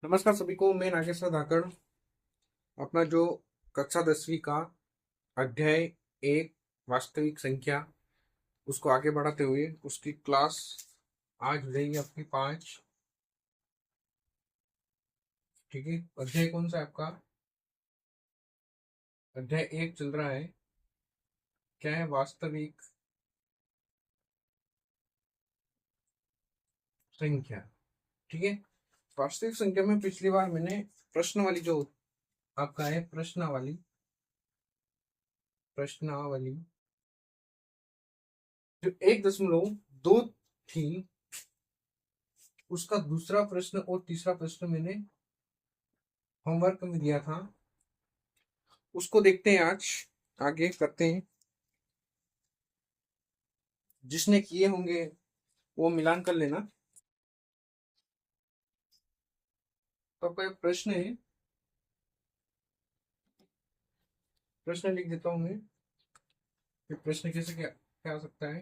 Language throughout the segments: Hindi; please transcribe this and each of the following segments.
नमस्कार सभी को। मैं नागेश्वर धाकड़ अपना जो कक्षा 10वीं का अध्याय एक वास्तविक संख्या उसको आगे बढ़ाते हुए उसकी क्लास आज रहेगी आपकी 5। ठीक है, अध्याय कौन सा है आपका? अध्याय 1 चल रहा है। क्या है? वास्तविक संख्या। ठीक है, वास्तविक संख्या में पिछली बार मैंने प्रश्न वाली जो आपका है प्रश्नावली जो 1.2 थी, उसका दूसरा प्रश्न और तीसरा प्रश्न मैंने होमवर्क में दिया था। उसको देखते हैं, आज आगे करते हैं। जिसने किए होंगे वो मिलान कर लेना। तो आपका एक प्रश्न है, प्रश्न लिख देता हूं मैं कि प्रश्न कैसे क्या क्या हो सकता है।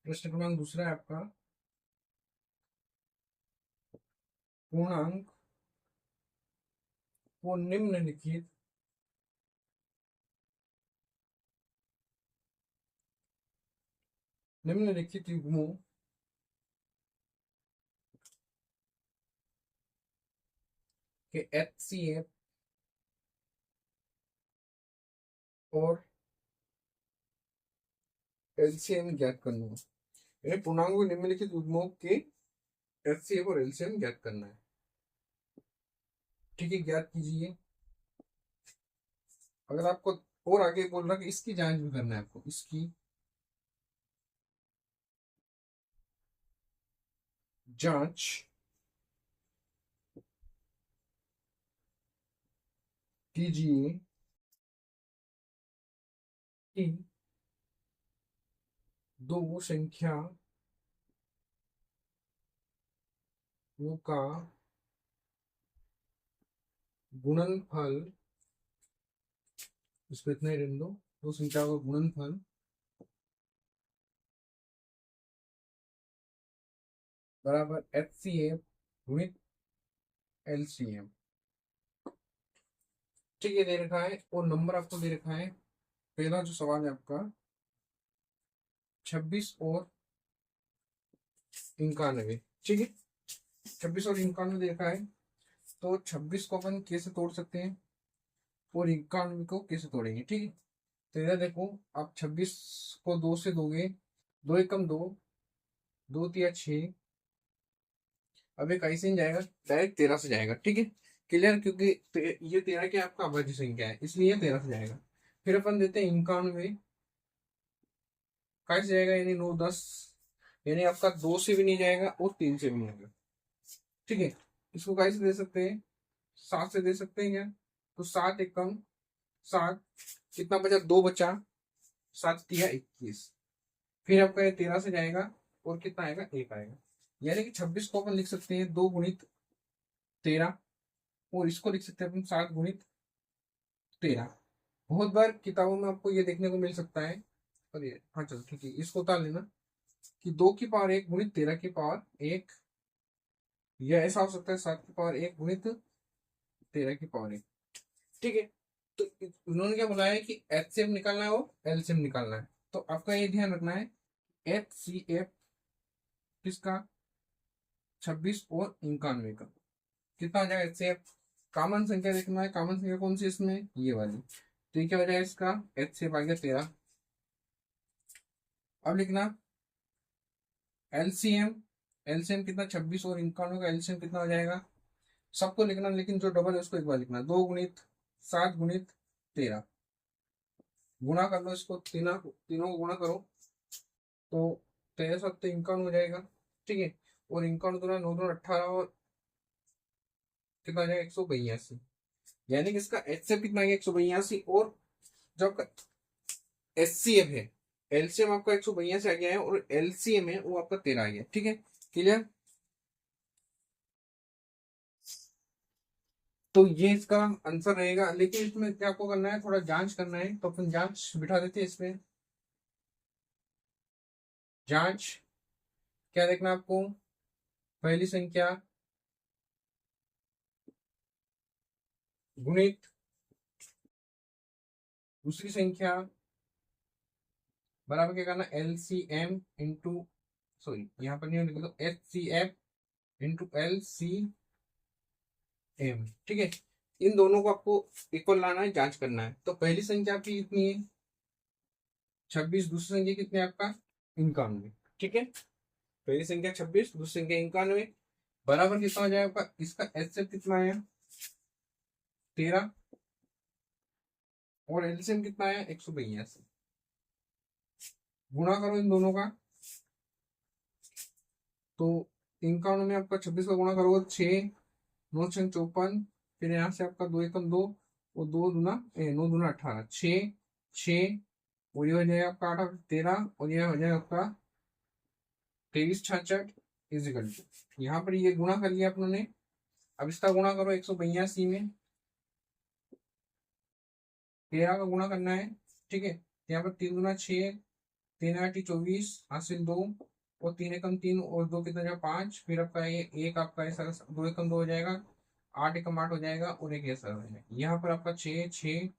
प्रश्न क्रमांक दूसरा है आपका, पूर्णांक को निम्नलिखित युग्मों के HCF और LCM ज्ञात करना है। यानी पूर्णांकों के निम्नलिखित युग्मों के HCF और LCM ज्ञात करना है। ठीक है, ज्ञात कीजिए। अगर आपको और आगे बोल रहा कि इसकी जांच भी करना है, आपको इसकी जांच कीजिए कि दो संख्याओं का गुणनफल, इसको इतना ही रहने दो, दो संख्याओं का गुणनफल बराबर HCF गुणित LCM। ठीक है, दे रखा है और नंबर आपको दे रखा है। पहला जो सवाल है आपका 26 और 91। ठीक है, 26 और 91 दे रखा है। तो 26 को अपन कैसे तोड़ सकते हैं और 91 को कैसे तोड़ेंगे? ठीक है, तो इधर देखो, आप 26 को 2 से दोगे, 2 एकम 2, 2 तिया 6। अब ये कैसे नहीं जाएगा, डायरेक्ट 13 से जाएगा। ठीक है, क्लियर? क्योंकि ये 13 क्या आपका अभाज्य संख्या है, इसलिए ये 13 से जाएगा। फिर अपन देते हैं 91, कैसे जाएगा? यानी 9 10, यानी आपका 2 से भी नहीं जाएगा और 3 से भी नहीं जाएगा। ठीक है, इसको कैसे दे सकते हैं? 7 से दे सकते हैं क्या? तो 7 एकम 7, कितना बचा? 2 बचा, 7 तिया 21। फिर आपका ये 13 से जाएगा और कितना आएगा? 1 आएगा। यानी कि 26 को अपन लिख सकते हैं 2 गुणित 13, और इसको लिख सकते हैं अपन 7 गुणित 13। बहुत बार किताबों में आपको ये देखने को मिल सकता है। और ये, हाँ चलो ठीक है, इसको उतार लेना कि 2 की पावर 1 गुणित 13 की पावर 1, या ऐसा हो सकता है 7 की पावर 1 गुणित 13 की पावर 1। ठीक है, तो उन्होंने क्या बोला है कि HCF निकालना है और LCM निकालना है। तो आपका ये ध्यान रखना है, HCF किसका? 26 और 91 का कितना हो जाएगा? HCF कॉमन संख्या देखना है। कॉमन संख्या कौन सी इसमें? ये वाली। तो ये क्या हो जाएगा इसका? HCF आ गया 13। अब लिखना LCM। LCM कितना? 26 और 91 का LCM कितना हो जाएगा? सबको लिखना, लेकिन जो डबल है उसको एक बार लिखना। 2 गुणित 7 गुणित 13, गुणा कर लो इसको, तीनों तीनों को गुणा करो तो 13 7 51 हो जाएगा। ठीक है, और 51 दूना 9 दूना 18, और कितना हो जाएगा? 182। यानी कि इसका HCF कितना आ गया? 182। और जो आपका HCF है, LCM आपका 182 आ गया है, और LCM है वो आपका 13 आ गया। ठीक है, क्लियर? तो ये इसका आंसर रहेगा। लेकिन इसमें क्या आपको करना है? थोड़ा जांच करना है, तो अपन जांच बिठा देते हैं इसमें। जांच क्या देखना है आपको? पहली संख्या गुणित दूसरी संख्या बराबर क्या करना, LCM इंटू, सॉरी यहाँ पर नहीं लिख दो, HCF इंटू LCM। ठीक है, इन दोनों को आपको इक्वल लाना है, जांच करना है। तो पहली संख्या आपकी कितनी है 26, दूसरी संख्या कितनी है आपका 91। ठीक है, पहली संख्या 26, दूसरी संख्या 91, बराबर कितना हो जाएगा आपका, इसका HCF कितना है 13 और LCM कितना है 182। गुणा करो इन दोनों का, तो 91 में आपका 26 का गुणा करोगे 6, 9 6 54, फिर यहाँ से आपका 2 एकम 2 और 2 दूना 9 दूना 18, 6 6 और ये हो जाएगा आपका 8 13 और ये हो जाएगा आपका 23 66 इजिकल टू, यहाँ पर ये गुणा कर लिया अपने। अब इसका गुणा करो 182 में, 13 का गुणा करना है। ठीक है, यहाँ पर 3 दूना 6, 3 8 24 हासिल 2 और 3 एकम 3 और 2 कितना जाएगा 5, फिर आपका ये एक आपका ऐसा 2 एकम 2 हो जाएगा, 8 एकम 8 हो जाएगा और एक ऐसा हो जाएगा। यहाँ पर आपका 6 6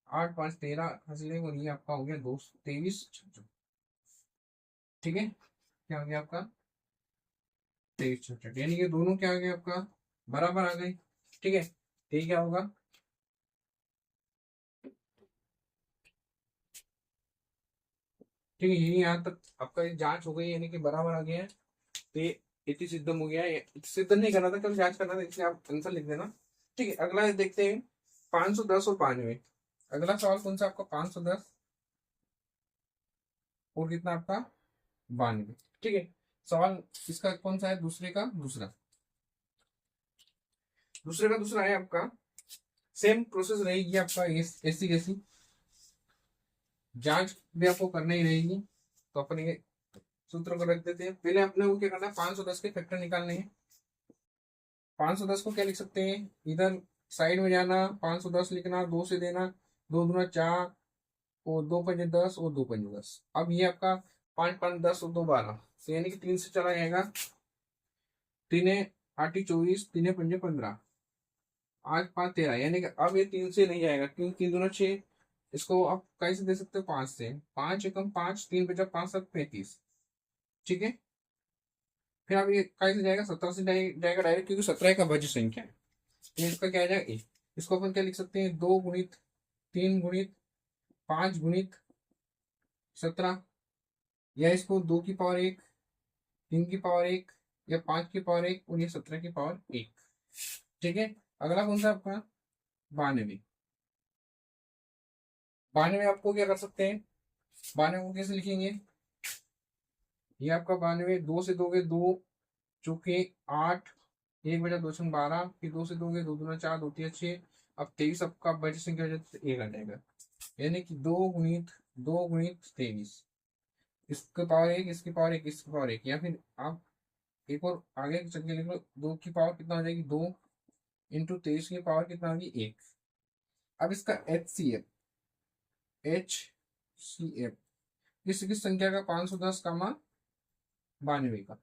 8 5 13 हासिल है और ये आपका हो गया 2 23 66। ठीक है, क्या हो गया आपका 23 66, यानी कि दोनों क्या आ गए आपका बराबर आ गए। ठीक है, ये क्या होगा, ठीक है, यही यहाँ तक आपका ये जांच हो गई, यानी कि बराबर आ गया है। तो ये इति सिद्धम हो गया है। सिद्ध नहीं करना था, कल जांच करना था, इसलिए आप आंसर लिख देना। ठीक है, अगला देखते हैं 510 और 92। अगला सवाल कौन सा आपका 510 और कितना आपका 92। ठीक है, सवाल इसका कौन सा है, दूसरे का दूसरा, दूसरे का दूसरा है आपका। सेम प्रोसेस रहेगी आपका, ऐसी कैसी जांच भी आपको करना ही रहेगी। तो अपन ये सूत्र को रख देते हैं। पहले अपने को क्या करना है, 510 के फैक्टर निकालने हैं। 510 को क्या लिख सकते हैं, इधर साइड में जाना, 510 लिखना, 2 से देना, 2 दूना 4 और 2 पंजे 10 और 2 पंजे 10। अब ये आपका 5 5 10 और 2 12, तो यानी कि 3 से चला जाएगा, 3 8 24, 3 पंजे 15, 8 5 13, यानी कि अब ये 3 से नहीं जाएगा क्योंकि 3 दूना 6। इसको आप कैसे दे सकते हो 5 से, 5 एकम 5, 3 बचा 5 7 35। ठीक है, फिर अब ये कैसे जाएगा 17 से जाएगा डायरेक्ट, क्योंकि 17 का भाज्य संख्या है। तो इसका क्या आ जाएगा एक, इसको अपन क्या लिख सकते हैं, 2 गुणित 3 गुणित 5 गुणित 17, या इसको 2 की पावर 1, 3 की पावर 1 या 5 की पावर 1 और ये 17 की पावर 1। ठीक है, अगला कौन सा आपका 92। 92 आपको क्या कर सकते हैं, 92 को कैसे लिखेंगे, ये आपका 92, 2 से दोगे 2 चौके 8, 1 बचा 2 छंग 12, फिर 2 से दोगे 2 दूना 4, 2 तिया 6, अब 23 आपका बची संख्या हो जाती है 1 आ जाएगा, यानी कि 2 गुणित 2 गुणित 23, इसके पावर 1, इसकी पावर 1, इसकी पावर 1, या फिर आप एक और आगे चल के लिख लो, 2 की पावर कितना हो जाएगी 2 इंटू 23 की पावर कितना होगी 1। अब इसका HCF किस संख्या का 510 का मान 92 का,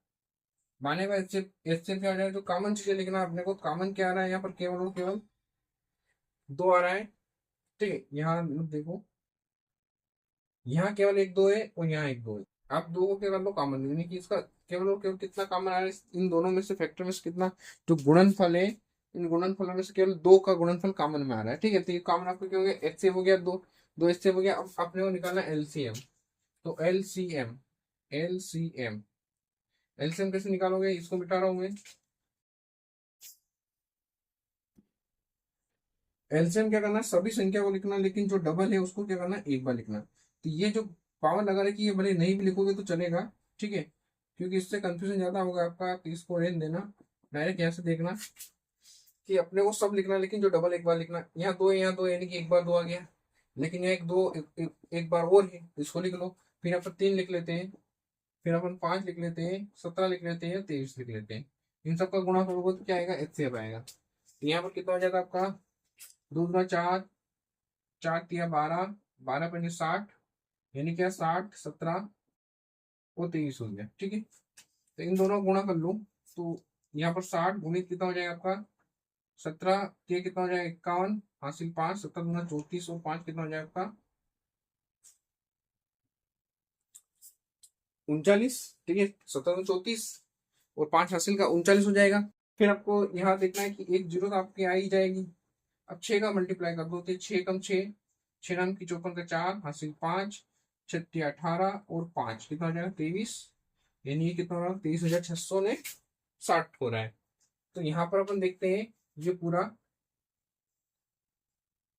92 का HCF क्या हो जाएगा, जो कॉमन चीजें लिखना अपने को, कॉमन क्या आ रहा है यहाँ पर, केवल और केवल 2 आ रहा है। ठीक है, यहाँ देखो, यहाँ केवल 1 2 है और यहाँ 1 2 है, आप दो को क्या कर लो कॉमन, यानी कि इसका केवल और केवल कितना कॉमन आ रहा है, इन दोनों में से फैक्टर में से कितना, जो गुणनफल है इन गुणनफलों में से केवल 2 का गुणनफल कॉमन में आ रहा है। ठीक है, तो ये कॉमन आपको क्या हो गया, HCF हो गया 2, 2 HCF हो गया। अब अपने को निकालना LCM, तो LCM कैसे निकालोगे, इसको मिटा रहा हूं मैं। एलसीएम क्या करना है, सभी संख्या को लिखना, लेकिन जो डबल है उसको क्या करना है, एक बार लिखना। तो ये जो पावर लगा रहे कि ये भले नहीं भी लिखोगे तो चलेगा। ठीक है, क्योंकि इससे कंफ्यूजन ज्यादा होगा आपका, तो इसको रहने देना। डायरेक्ट यहाँ से देखना कि अपने को सब लिखना, लेकिन जो डबल एक बार लिखना, यहाँ 2 है, यहाँ 2 यानी कि एक बार 2 आ गया, लेकिन यहाँ 1 2 एक बार और है, इसको लिख लो। फिर अपन 3 लिख लेते हैं, फिर अपन 5 लिख लेते हैं, 17 लिख लेते हैं, 23 लिख लेते हैं। इन सबका गुणा करोगे तो क्या आएगा, HCF आएगा। तो यहाँ पर कितना हो जाएगा आपका, 2 दूना 4, 4 तिया 12, 12 पंजे 60, यानी क्या 60 17 और 23 हो गया। ठीक है, तो इन दोनों को गुणा कर लो, तो यहाँ पर 60 गुणित कितना हो जाएगा आपका 17, ये कितना हो जाएगा 51, हासिल 5, 17 गुना 34 और 5 कितना हो जाएगा आपका 39। ठीक है, 17 34 और 5 हासिल का 39 हो जाएगा। फिर आपको यहाँ देखना है कि एक जीरो तो आपकी आ ही जाएगी। अब 6 का मल्टीप्लाई कर दो तो 6 कम 6, 6 नाम की 54 का 4 हासिल 5, 36 18 और 5 कितना हो जाएगा 23। यानी ये कितना हो रहा है 23,660 हो रहा है। तो यहाँ पर अपन देखते हैं ये पूरा,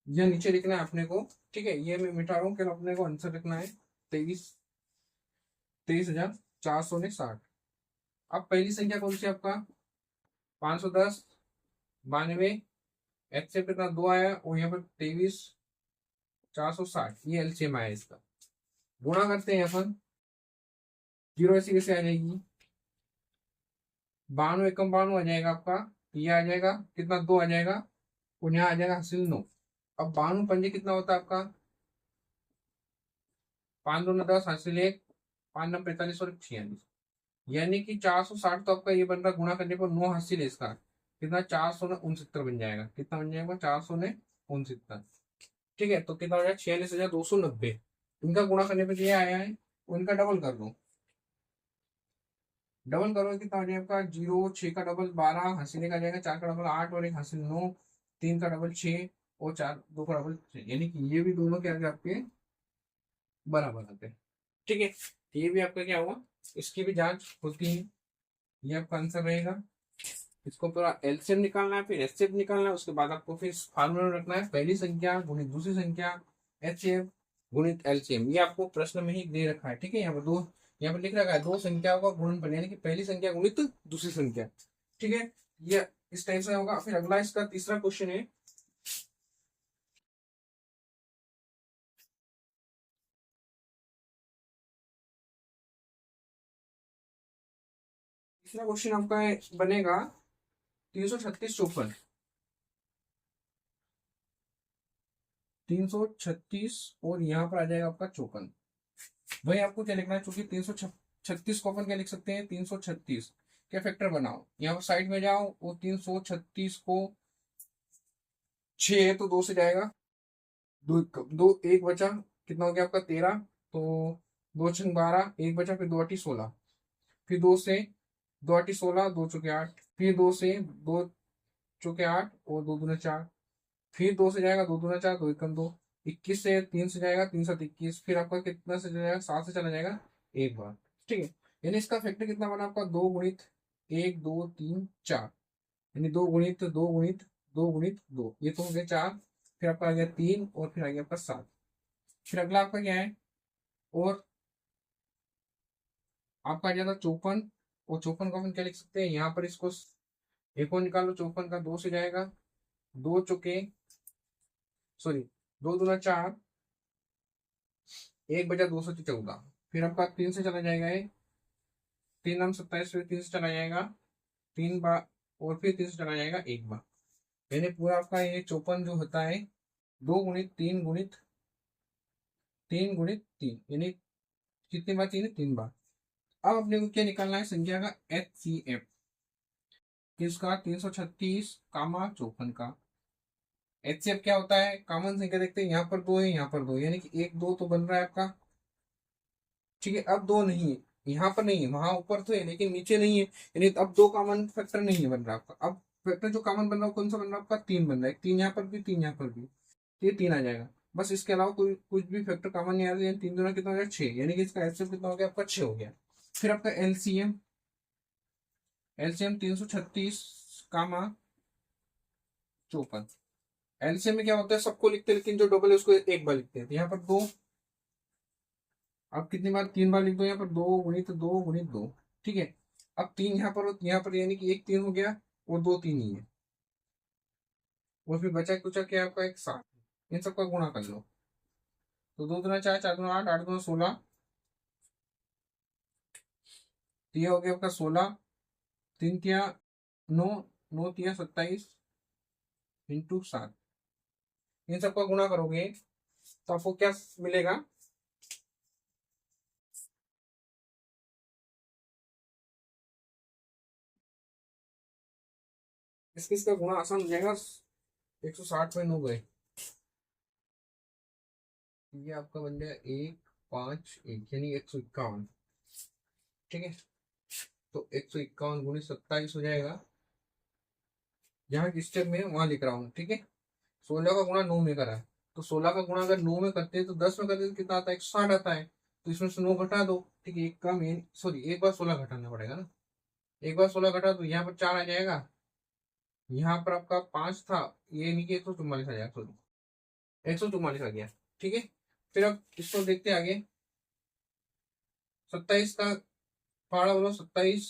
यह नीचे लिखना है अपने को। ठीक है, ये मैं मिटा रहा हूँ, क्या अपने को आंसर लिखना है 23,460। अब पहली संख्या कौन सी आपका 510, 92, एच से कितना 2 आया और यहाँ पर 23,460, ये एलसीएम आया इसका। गुणा करते हैं अपन, जीरो ऐसी कैसे आ जाएगी, 92 एकम 92 आ जाएगा आपका, ये आ जाएगा कितना 2 आ जाएगा और यहाँ आ जाएगा हासिल 9। अब 92 पंजे कितना होता है आपका 5 2 10 हासिल 1, 5 9 45 और 46, यानी कि 460 तो आपका ये बन रहा, गुणा करने पर 9 हासिल है इसका, कितना 469 बन जाएगा, कितना बन जाएगा 469। ठीक है, तो कितना हो जाएगा 46,290। इनका गुणा करने पर ये आया है, उनका डबल कर दो, डबल करोगे कितना हो जाएगा आपका 0, 6 का डबल 12, हासिल एक आ जाएगा, 4 का डबल 8 और एक हासिल 9, 3 का डबल 6 और 4 2 का डबल 6, यानी कि ये भी दोनों क्या आपके बराबर आते हैं। ठीक है, ये भी आपका क्या हुआ, इसकी भी जांच होती है। ये आपका आंसर रहेगा। इसको पूरा एलसीएम निकालना है, फिर एचसीएफ निकालना है, उसके बाद आपको फिर फार्मूला रखना है, पहली संख्या गुणित दूसरी संख्या एचसीएफ गुणित एलसीएम। ये आपको प्रश्न में ही दे रखा है। ठीक है, यहाँ पर दो, यहाँ पर लिख रखा है दो संख्याओं का गुणनफल, यानी कि पहली संख्या गुणित दूसरी संख्या। ठीक है, ये इस टाइप से होगा। फिर अगला इसका तीसरा क्वेश्चन है, तीसरा क्वेश्चन आपका बनेगा 336 54, 336 और यहाँ पर आ जाएगा आपका 54। वही आपको क्या लिखना है, चूंकि 336 को अपन क्या लिख सकते हैं 336 क्या फैक्टर बनाओ, यहाँ पर साइड में जाओ और 336 को 6 है तो 2 से जाएगा, दो दो एक बचा, कितना हो गया आपका 13, तो 2 छंग 12, एक बचा, फिर 2 8 16, फिर 2 से 2 8 16, 2 चौके 8, फिर 2 से 2 चौके 8 और 2 दूना 4, फिर 2 से जाएगा 2 दूना 4, 2 एकम 2, 21 से 3 से जाएगा 3 7 21, फिर आपका कितना से जाएगा 7 से चला जाएगा एक बार। ठीक है, यानी इसका फैक्टर कितना बना आपका 2 गुणित 1 2 3 4, यानी 2 गुणित 2 गुणित 2 गुणित 2, ये तो हो गया 4, फिर आपका आ गया 3 और फिर आ गया आपका 7। फिर अगला आपका क्या है, और आपका आ जाता 54, और 54 को अपन क्या लिख सकते हैं, यहाँ पर इसको एक और निकालो, 54 का 2 से जाएगा, 2 चौके सॉरी 2 दूना 4, एक बचा 2 से 14, फिर आपका 3 से चला जाएगा, 3 नाम 27, फिर 3 से चला जाएगा 3 बार और फिर 3 से चला जाएगा एक बार, यानी पूरा आपका ये 54 जो होता है 2 गुणित 3 गुणित 3 गुणित 3, यानी कितनी बार 3 है 3 बार। अब अपने को क्या निकालना है, संख्या का एचसीएफ, किसका 336 कामा 54 का। एचसीएफ क्या होता है, कॉमन संख्या देखते हैं, यहाँ पर 2 है यहाँ पर 2, यानी कि 1 2 तो बन रहा है आपका। ठीक है, अब 2 नहीं है, यहाँ पर नहीं है, वहां ऊपर तो है लेकिन नीचे नहीं है, यानी अब 2 कॉमन फैक्टर नहीं है बन रहा आपका। अब फैक्टर जो कॉमन बन रहा है कौन सा बन रहा है आपका 3 बन रहा है, 3 यहाँ पर भी 3 यहाँ पर भी, ये 3 आ जाएगा बस, इसके अलावा कोई कुछ भी फैक्टर कॉमन नहीं आ रहा है। 3 दूना कितना हो गया 6, यानी कि इसका एचसीएफ कितना हो गया आपका 6 हो गया। फिर आपका एलसीएम, एलसीएम 336 कामा 54। एलसीएम में क्या होता है, सबको लिखते हैं लेकिन जो डबल है उसको एक बार लिखते हैं, तो यहाँ पर 2, अब कितनी बार 3 बार लिख दो, यहाँ पर 2 गुणित 2 गुणित 2। ठीक है, अब 3 यहाँ पर यानी कि एक 3 हो गया और 2 3 ही है, और फिर बचा कुचा क्या आपका एक 7, इन सबका गुणा कर लो, तो 2 दूना 4, 4 दूना 8, 8 दूना 16, तो ये हो गया आपका 16, 3 तिया 9, 9 तिया 27 इंटू 7, इन सबका गुणा करोगे तो आपको क्या मिलेगा, इसका गुणा आसान हो जाएगा। 160 में 9 गए, ये आपका बन गया 151 यानी 151। ठीक है, तो 151 गुणित 27 हो जाएगा। यहाँ किस स्टेप में वहां लिख रहा हूँ। ठीक है, 16 का गुणा 9 में करा है, तो 16 का गुणा अगर 9 में करते हैं तो 10 में करते तो कितना आता है, 160 आता है। तो इसमें से 9 घटा दो। ठीक है, एक कम सॉरी एक बार 16 घटाना पड़ेगा ना। एक बार 16 घटा तो यहाँ पर 4 आ जाएगा, यहाँ पर आपका 5 था, ये नहीं कि 144 आ जाएगा, सॉरी 144 आ गया। ठीक है, फिर अब इसको देखते हैं आगे। 27 का फाड़ा बोलो 27,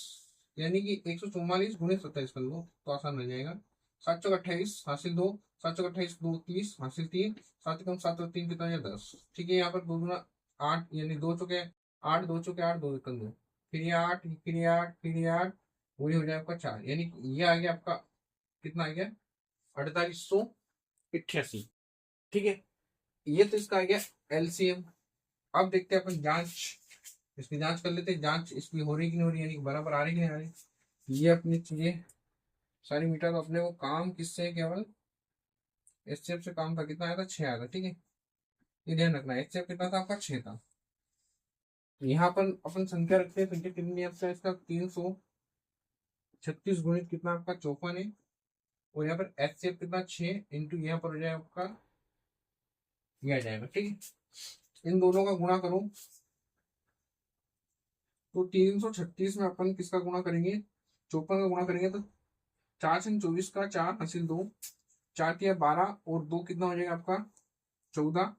यानी कि 144 गुणित 27 कर लो तो आसान हो जाएगा। 7 चौक 28 हासिल 2, 7 चौक 28 2 30 हासिल 3, 7 कम 7 और 3 कितना है 10। ठीक है, यहाँ पर 2 गुना 8 यानी 2 चौके 8, 2 चौके 8 2 कम 2, फिर ये 8 फिर ये 8 फिर ये 8, वही हो जाएगा आपका 4, यानी कि ये आ गया आपका कितना आ गया 4888। ठीक है, ये तो इसका आ गया एलसीएम। अब देखते हैं अपन जांच, इसकी जांच कर लेते हैं। जांच इसकी हो रही कि नहीं हो रही, यानी कि बराबर आ रही कि नहीं आ रही। ये अपनी चीजें सारी मीटर, तो अपने को काम किससे है, केवल एचसीएफ से काम था। कितना आया था 6 आया था। ठीक है, ये ध्यान रखना है, एचसीएफ कितना था आपका 6 था। यहाँ पर अपन संख्या रखते हैं, संख्या कितनी है आपका, इसका 336 गुणित कितना आपका 54 है। और यहाँ पर एचसीएफ कितना 6 इंटू यहाँ पर हो जाए आपका, ये आ जाएगा। ठीक है, इन दोनों का गुणा करो तो 336 में अपन किसका गुणा करेंगे, 54 का गुणा करेंगे तो 4 से 24 का 4 हासिल 2, 4 तिया 12 और 2 कितना हो जाएगा आपका 14।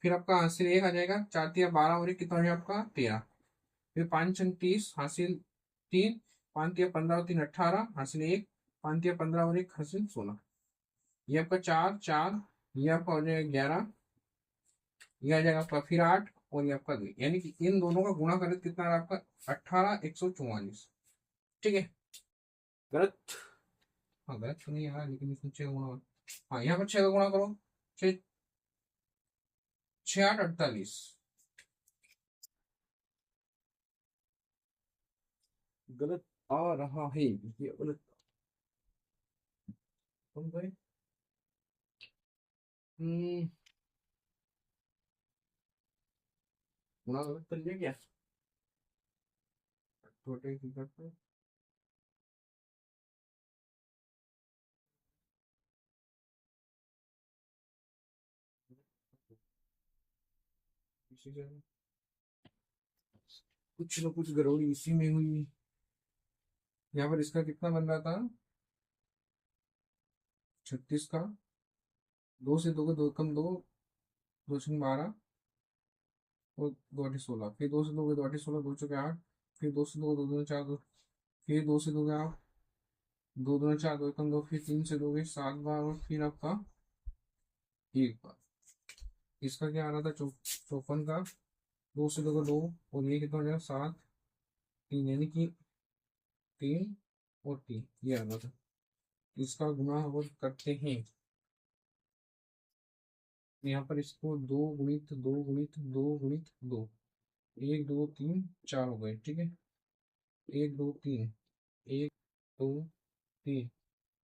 फिर आपका हासिल 1 आ जाएगा, 4 तिया 12 और 1 कितना हो जाएगा आपका 13। फिर 5 6 30 हासिल 3, 5 तिया 15 और 3 18 हासिल 1, 5 तिया 15 और 1 हासिल 16। ये आपका 4 4, ये आपका हो जाएगा 11, ये आ जाएगा आपका फिर 8 और ये आपका 2, यानी कि इन दोनों का गुणा करें तो कितना आ रहा है आपका 18 144। ठीक है, गलत, हाँ गलत तो नहीं आ रहा, लेकिन इसमें 6 का गुणा, हाँ यहाँ पर 6 का गुणा करो, 6 6 8 48। गलत आ रहा है, ये गलत कौन करे। हम्म, गुणा गलत कर लिया क्या, छोटे की करते हैं। इसी से कुछ न कुछ गड़बड़ी इसी में हुई। यहाँ पर इसका कितना बन रहा था 36 का, 2 से 2 को 2 कम 2, 2 6 12 और 2 8 16, फिर 2 से 2 को 2 8 16, 2 6 8, फिर 2 से 2 को 2 2 4 2, फिर 2 से 2 का 2 2 4 2 कम 2, फिर 3 से 2 के 7 बार और फिर आपका 1 बार। इसका क्या आ रहा था 54 का, 2 से 2 को 2 और ये कितना हो जाएगा 7 3, यानी कि 3 और 3 ये आ रहा था। इसका गुणा हम करते हैं, यहाँ पर इसको 2 गुणित 2 गुणित 2 गुणित 2, 1 2 3 4 हो गए। ठीक है, 1 2 3, 1 2 3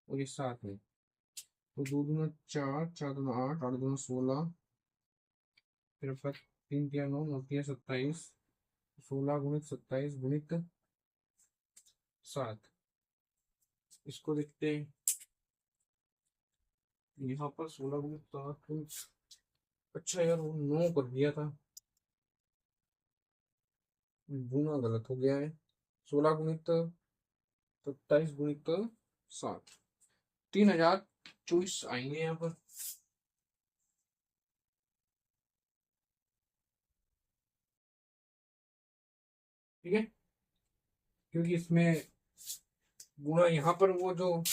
और ये 7 है, तो 2 दूना 4, 4 दूना 8, 8 दूना 16, फिर आपका 3 तिया 9, 9 तिया 27, 16 गुणित 27 गुणित 7। इसको देखते हैं, यहाँ पर 16 गुणित 7, अच्छा यार वो 9 कर दिया था, गुना गलत हो गया है। 16 गुणित 27 गुणित 7, 3024 आएंगे यहाँ पर। ठीक है, क्योंकि इसमें गुणा यहाँ पर वो जो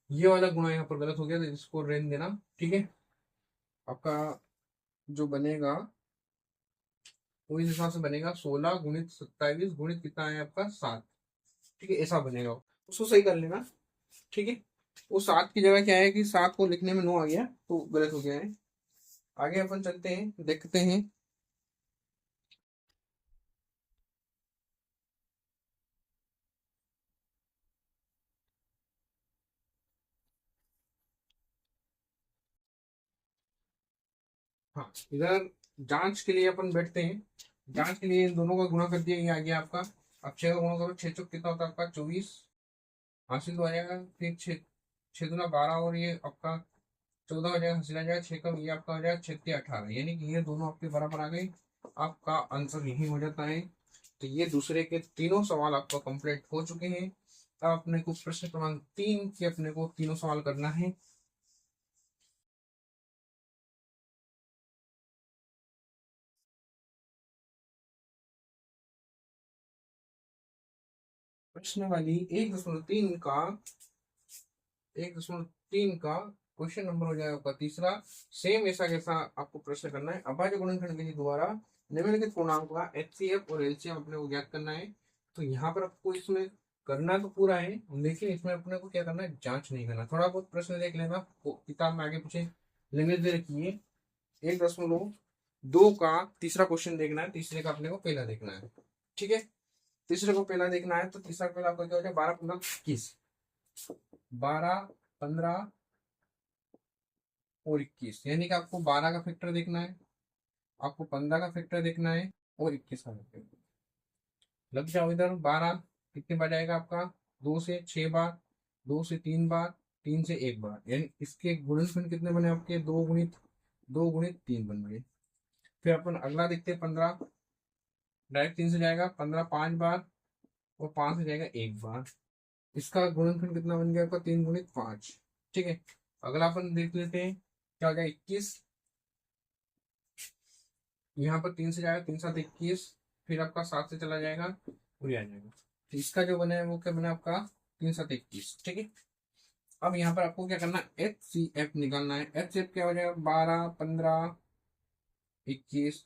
ये वाला गुणा यहाँ पर गलत हो गया, तो इसको रेन देना। ठीक है, आपका जो बनेगा वो इस हिसाब से बनेगा, 16 गुणित 27 गुणित कितना है आपका 7। ठीक है, ऐसा बनेगा, उसको सही कर लेना। ठीक है, वो 7 की जगह क्या है कि 7 को लिखने में 9 आ गया तो गलत हो गया है। आगे अपन चलते हैं, देखते हैं। हाँ, इधर जांच के लिए अपन बैठते हैं। जांच के लिए इन दोनों का गुणा कर दिया, ये आ गया आपका। अब 6 का गुणा करो, 6 चौक कितना होता है आपका 24 हासिल हो जाएगा। फिर 6 6 दूना 12 और ये आपका 14 हो जाएगा, हासिल आ जाएगा। 6 कम ये आपका हो जाएगा 6 18, यानी कि ये दोनों आपके बराबर आ गए। आपका आंसर यही हो जाता है। तो ये दूसरे के तीनों सवाल आपका कंप्लीट हो चुके हैं। अब अपने को प्रश्न क्रमांक 3 के अपने को तीनों सवाल करना है। प्रश्न वाली 1.3 का 1.3 का क्वेश्चन नंबर हो जाएगा आपका तीसरा। सेम ऐसा कैसा आपको प्रश्न करना है। अभाज्य गुणनखंड विधि द्वारा निम्नलिखित पूर्णांक का एचसीएफ और एलसीएम अपने को ज्ञात करना है। तो यहाँ पर आपको इसमें करना तो पूरा है, लेकिन इसमें अपने को क्या करना है, जांच नहीं करना। थोड़ा बहुत प्रश्न देख लेना, किताब में आगे पीछे लिमिट दे रखी है। 1.2 का तीसरा क्वेश्चन देखना है, तीसरे का अपने को पहला देखना है। ठीक है, तीसरे को पहला देखना है। तो तीसरा पहला आपका क्या हो जाए, 12 15 21, 12 15 और 21, यानी कि आपको 12 का फैक्टर देखना है, आपको 15 का फैक्टर देखना है और 21 का फैक्टर। लग जाओ इधर। 12 कितने बार जाएगा आपका, 2 से 6 बार, 2 से 3 बार, 3 से 1 बार, यानी इसके गुणनफल कितने बने आपके, 2 गुणित 3 बन गए। फिर अपन अगला देखते हैं 15। डायरेक्ट 3 से जाएगा, 15 5 बार और 5 से जाएगा 1 बार। इसका गुणनफल कितना बन गया आपका, 3 गुणित 5। ठीक है, अगला अपन देख लेते हैं क्या हो गया, 21। यहाँ पर 3 से जाएगा, 3 7 21, फिर आपका 7 से चला जाएगा और ये आ जाएगा। तो इसका जो बना है वो क्या बना आपका, 3 7 21। ठीक है, अब यहाँ पर आपको क्या करना है, एच सी एफ निकालना है। एच सी एफ क्या हो जाएगा, 12 15 21,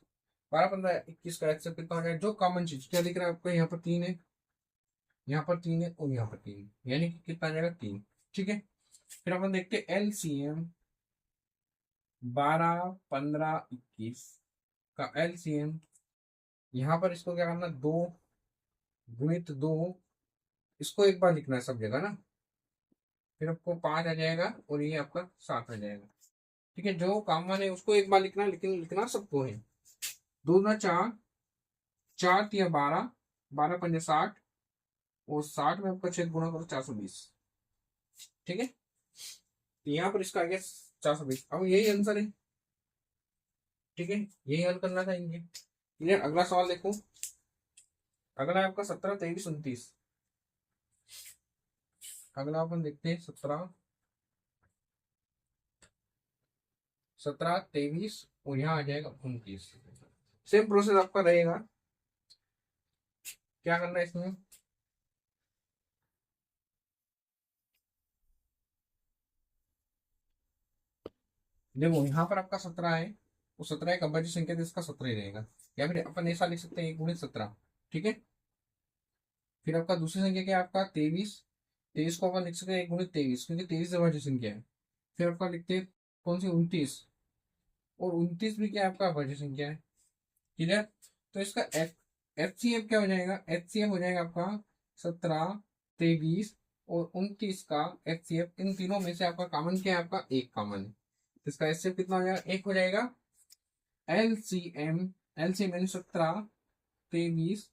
12 15 21 का एच सी एफ कितना हो जाएगा। जो कॉमन चीज क्या दिख रहा है आपको, यहाँ पर 3 है, यहाँ पर 3 है और यहाँ पर 3 है, यानी कि कितना आ जाएगा 3। ठीक है, फिर अपन देखते हैं एलसीएम 12 15 21 का एलसीएम। यहाँ पर इसको क्या करना, 2 गुणित 2, इसको एक बार लिखना है सब जगह ना। फिर आपको 5 आ जाएगा और ये आपका 7 आ जाएगा। ठीक है, जो कॉमन है उसको एक बार लिखना, लेकिन लिखना सबको है। 2 ना 4, 4 तिया 12, 12 पंजे 60 और 60 में आपका 6 गुणा करो 420। ठीक है, तो यहाँ पर इसका आ गया 420। अब यही आंसर है। ठीक है, यही हल करना था इनके। क्लियर, अगला सवाल देखो। अगला है आपका 17 23 29। अगला अपन देखते हैं 17 23 और यहाँ आ जाएगा 29। सेम प्रोसेस आपका रहेगा। क्या करना है इसमें, देखो यहाँ पर आपका 17 है, वो 17 एक अभाज्य संख्या है, तो इसका 17 ही रहेगा। या फिर अपन ऐसा लिख सकते हैं 1 गुणित 17। ठीक है, फिर आपका दूसरी संख्या क्या है आपका 23। 23 को अपन लिख सकते हैं 1 गुणित 23, क्योंकि 23 अभाज्य संख्या है। फिर आपका लिखते हैं कौन सी 29, और 29 भी क्या है आपका अभाज्य संख्या है। क्लियर, तो इसका एफ सी एफ क्या हो जाएगा, एच सी एफ हो जाएगा आपका 17 23 और 29 का एच सी एफ। इन तीनों में से आपका कॉमन क्या है, आपका एक कॉमन है, तो इसका एच सी एफ कितना हो जाएगा, एक हो जाएगा। L C M, L C M यानी 17 23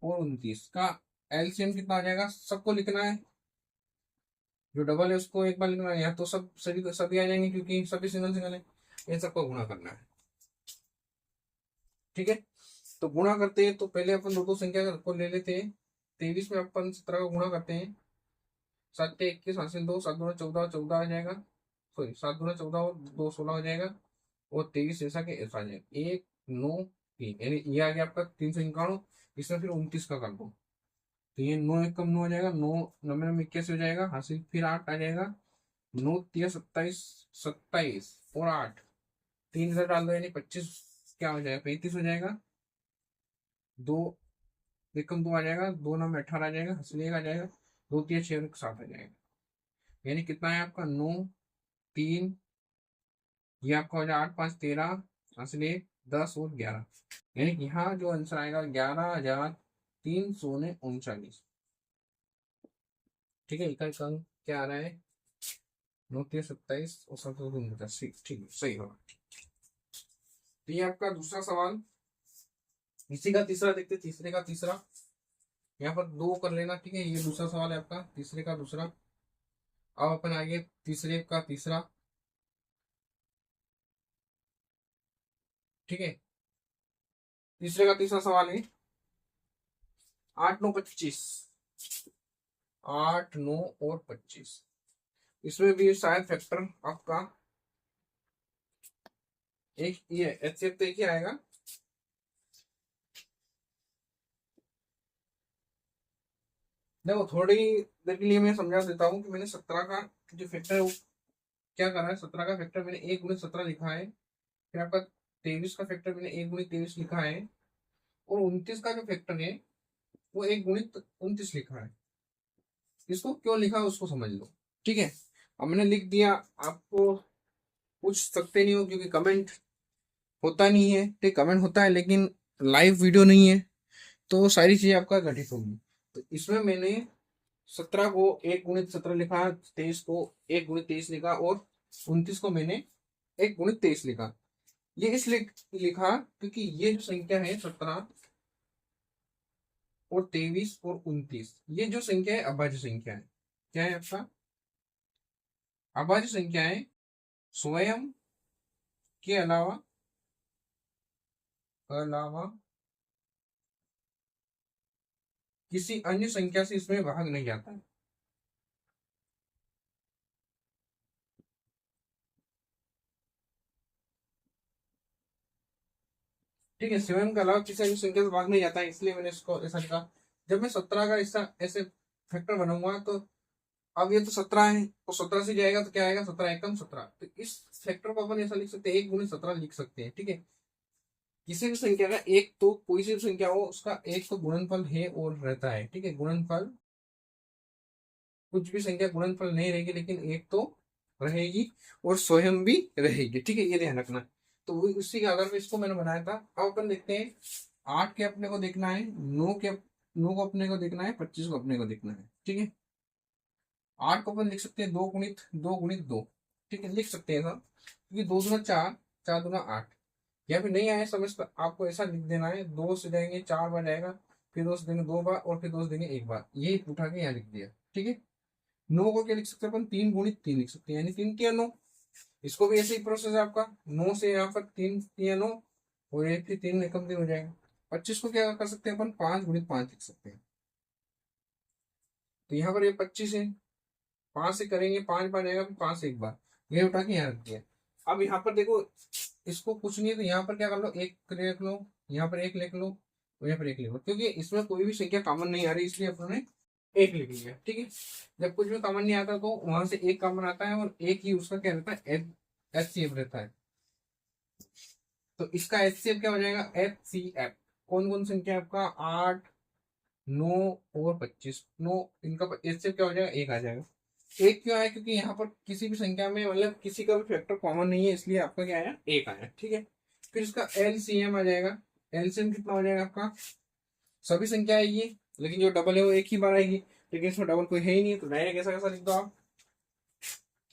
और 29 का एलसीएम कितना आ जाएगा, सबको लिखना है। जो डबल है उसको एक बार लिखना है, या तो सब सभी सभी आ जाएंगे क्योंकि सभी सिंगल सिंगल है। इन सबको गुणा करना है। ठीक है, तो गुणा करते हैं तो पहले अपन दो दो संख्या को ले लेते हैं। 23 में अपन 17 का गुणा करते हैं, 7 21 हासिल 2, 7 दूना 14, 14 आ जाएगा। सॉरी, 7 दूना 14 और 2 16 हो जाएगा। और 23 ऐसा के ऐसा आ जाएगा 1 9 3, यानी ये आ गया आपका 391। इसमें फिर 29 का कर दो, तो ये 9 एक कम 9 हो जाएगा, 9 9 में 81 हो जाएगा, हासिल फिर 8 आ जाएगा। 9 3 27, 27 और 8, 3 इधर डाल दो, यानी 25 क्या हो जाएगा, 35 हो जाएगा। 2 एक कम 2 आ जाएगा, 2 9 में 18 आ जाएगा, हासिल 1 आ जाएगा। 2 3 6 7 आ जाएगा, यानी कितना है आपका 9 3, ये आपका हो जाएगा 8 5 13, हासिल 1 10 और 11, यानी कि यहाँ जो आंसर आएगा 11,339। ठीक है, इकाई का अंक क्या आ रहा है, 9 3 27 और 7 2 49। ठीक है, सही होगा। तो ये आपका दूसरा सवाल। इसी का तीसरा देखते, तीसरे का तीसरा। यहाँ पर दो कर लेना, ठीक है। ये दूसरा सवाल है आपका, तीसरे का दूसरा। अब अपन आगे तीसरे का तीसरा, ठीक है। तीसरे का तीसरा सवाल है 8 9 25। 8 9 और 25। इसमें भी शायद फैक्टर आपका एक ही है, एचसीएफ तो एक ही आएगा। देखो थोड़ी देर के लिए मैं समझा देता हूँ कि मैंने 17 का जो फैक्टर है वो क्या करा है। 17 का फैक्टर मैंने 1 × 17 लिखा है। फिर आपका 23 का फैक्टर मैंने 1 × 23 लिखा है। और 29 का जो फैक्टर है वो 1 × 29 लिखा है। इसको क्यों लिखा है उसको समझ लो, ठीक है। अब मैंने लिख दिया, आपको पूछ सकते नहीं हो क्योंकि कमेंट होता नहीं है, ठीक। कमेंट होता है लेकिन लाइव वीडियो नहीं है, तो सारी चीजें आपका घटित होगी। तो इसमें मैंने 17 को 1 × 17 लिखा, 23 को 1 × 23 लिखा, और 29 को मैंने 1 × 23 लिखा। ये इसलिए लिखा क्योंकि ये जो संख्या है 17 और 23 और 29, ये जो संख्या है अभाज्य संख्या है। क्या है आपका? अभाज्य संख्या है। स्वयं के अलावा अलावा किसी अन्य संख्या से इसमें भाग नहीं जाता है। ठीक है, स्वयं के अलावा किसी अन्य संख्या से भाग नहीं जाता है, इसलिए मैंने इसको ऐसा लिखा। जब मैं 17 का ऐसा ऐसे फैक्टर बनाऊंगा तो अब ये तो 17 है, तो 17 से जाएगा तो क्या आएगा? 17 एकम 17। तो इस फैक्टर को अपन ऐसा लिख सकते हैं, 1 × 17 लिख सकते हैं, ठीक है। किसी भी संख्या का एक, तो कोई सी भी संख्या हो उसका एक तो गुणनफल है और रहता है, ठीक है। गुणनफल, कुछ भी संख्या गुणनफल नहीं रहेगी लेकिन एक तो रहेगी और स्वयं भी रहेगी, ठीक है। ये ध्यान रखना। तो उसी के आधार पर इसको मैंने बनाया था। अब अपन देखते हैं 8 के अपने को देखना है, 9 को अपने को देखना है, 25 को अपने को देखना है, ठीक है। 8 को अपन लिख सकते हैं 2 × 2 × 2, ठीक है, लिख सकते हैं सब, क्योंकि 2 × 4, 4 × 8। या फिर नहीं आए समझ तो आपको ऐसा लिख देना है, 2 से जाएंगे 4 बार जाएगा, फिर 2 से देंगे 2 बार, और फिर 2 से देंगे 1 बार, यही उठा के यहाँ लिख दिया, ठीक है। 9 को क्या लिख सकते हैं अपन? 3 × 3 लिख सकते हैं, यानी 3 × 9। इसको भी ऐसे ही प्रोसेस है आपका, 9 से यहाँ पर 3 × 9 और 1 एकम 3 हो जाएगा। 25 को क्या कर सकते हैं अपन? 5 × 5 लिख सकते हैं। तो यहाँ पर ये 25 है, 5 से करेंगे 5 बार जाएगा, फिर 5 से 1 बार, ये उठा के यहाँ रख दिया। अब यहाँ पर देखो, इसको कुछ नहीं है तो यहाँ पर क्या कर लो, 1 लिख लो, यहाँ पर 1 लिख लो, और यहाँ पर 1 लिख लो, क्योंकि इसमें कोई भी संख्या कॉमन नहीं आ रही, इसलिए अपने 1 लिख लिया, ठीक है। जब कुछ भी कॉमन नहीं आता तो वहां से 1 कॉमन आता है, और एक ही उसका क्या रहता है? एचसीएफ रहता है। तो इसका एचसीएफ क्या हो जाएगा? एचसीएफ कौन कौन संख्या है आपका? 8 9 और 25। 9, इनका एचसीएफ क्या हो जाएगा? 1 आ जाएगा। 1 क्यों आया? क्योंकि यहाँ पर किसी भी संख्या में मतलब किसी का भी फैक्टर कॉमन नहीं है, इसलिए आपका क्या आया? 1 आया, ठीक है। फिर इसका एलसीएम आ जाएगा। एलसीएम कितना हो जाएगा आपका? सभी संख्या है ये, लेकिन जो डबल है वो एक ही बार आएगी, लेकिन इसमें डबल कोई है ही नहीं, तो डायरेक्ट ऐसा कैसा लिख दो आप?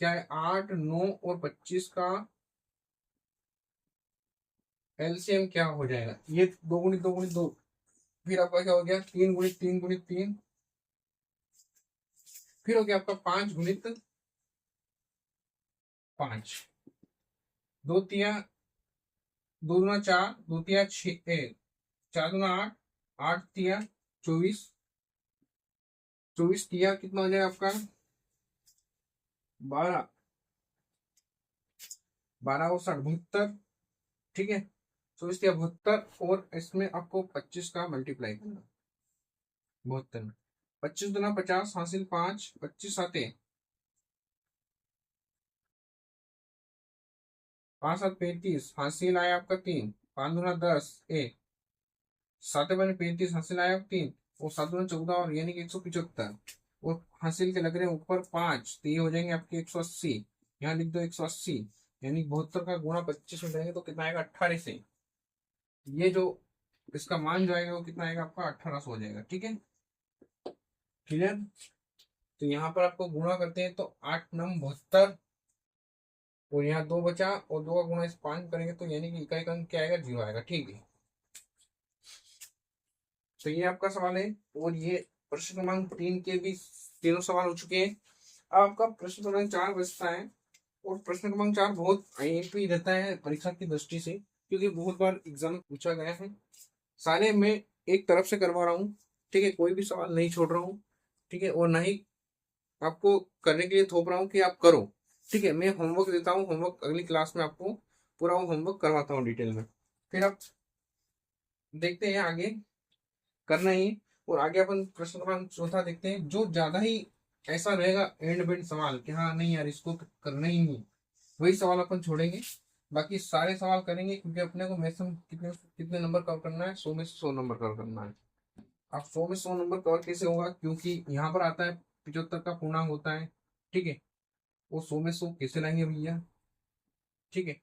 क्या है? 8 9 और 25 का एलसीएम क्या हो जाएगा? ये 2 × 2 × 2, फिर आपका क्या हो गया? 3 × 3 × 3, फिर हो गया आपका 5 × 5। 2 × 3 2 × 4, 2 × 6, 4 × 8, 8 × 3 24, 24 कितना हो जाएगा आपका? 12, 12 और 60 72, ठीक है। 24 72, और इसमें आपको 25 का मल्टीप्लाई करना, 72 में। 25 × 2 = 50 हासिल 5, 25 7 5 7 35 हासिल आया आपका 3, 5 दूना 10 1, 7 बने 35 हासिल आया 3, और 7 दूना 14, और यानी कि 175, और हासिल के लग रहे हैं ऊपर 5, तो ये हो जाएंगे आपके 180। यहाँ लिख दो 180, यानी 72 का गुणा 25 में जाएंगे तो कितना आएगा? 18 से। ये जो इसका मान जो आएगा वो कितना आएगा आपका? 1800 हो जाएगा, ठीक है। क्लियर? तो यहाँ पर आपको गुणा करते हैं तो 8 9 72, और यहाँ 2 बचा और 2 का गुणा इस 5 करेंगे तो यानी कि इकाई का अंक क्या आएगा, 0 आएगा। ठीक है, तो ये आपका सवाल है। और ये प्रश्न क्रमांक 3 के भी तीनों सवाल हो चुके हैं। अब आपका प्रश्न क्रमांक 4 बचता है। और प्रश्न क्रमांक 4 बहुत आईएमपी रहता है परीक्षा की दृष्टि से, क्योंकि बहुत बार एग्जाम में पूछा गया है। सारे मैं एक तरफ से करवा रहा हूँ, ठीक है, कोई भी सवाल नहीं छोड़ रहा हूँ, ठीक है, और ना ही आपको करने के लिए थोप रहा हूँ कि आप करो। ठीक है, मैं होमवर्क देता हूँ, होमवर्क अगली क्लास में आपको पूरा वो होमवर्क करवाता हूँ डिटेल में। फिर आप देखते हैं आगे करना ही। और आगे अपन प्रश्न क्रमांक चौथा देखते हैं, जो ज्यादा ही ऐसा रहेगा एंड बेंड सवाल कि हाँ नहीं यार इसको करना ही नहीं, वही सवाल अपन छोड़ेंगे। बाकी सारे सवाल करेंगे, क्योंकि अपने को मैक्सिमम कितने कितने नंबर कवर करना है, 100 में से 100 नंबर कवर करना है। अब 100 में 100 नंबर कवर कैसे होगा, क्योंकि यहाँ पर आता है 75 का पूर्णांक होता है। ठीक है, वो 100 में 100 कैसे लाएंगे भैया। ठीक है,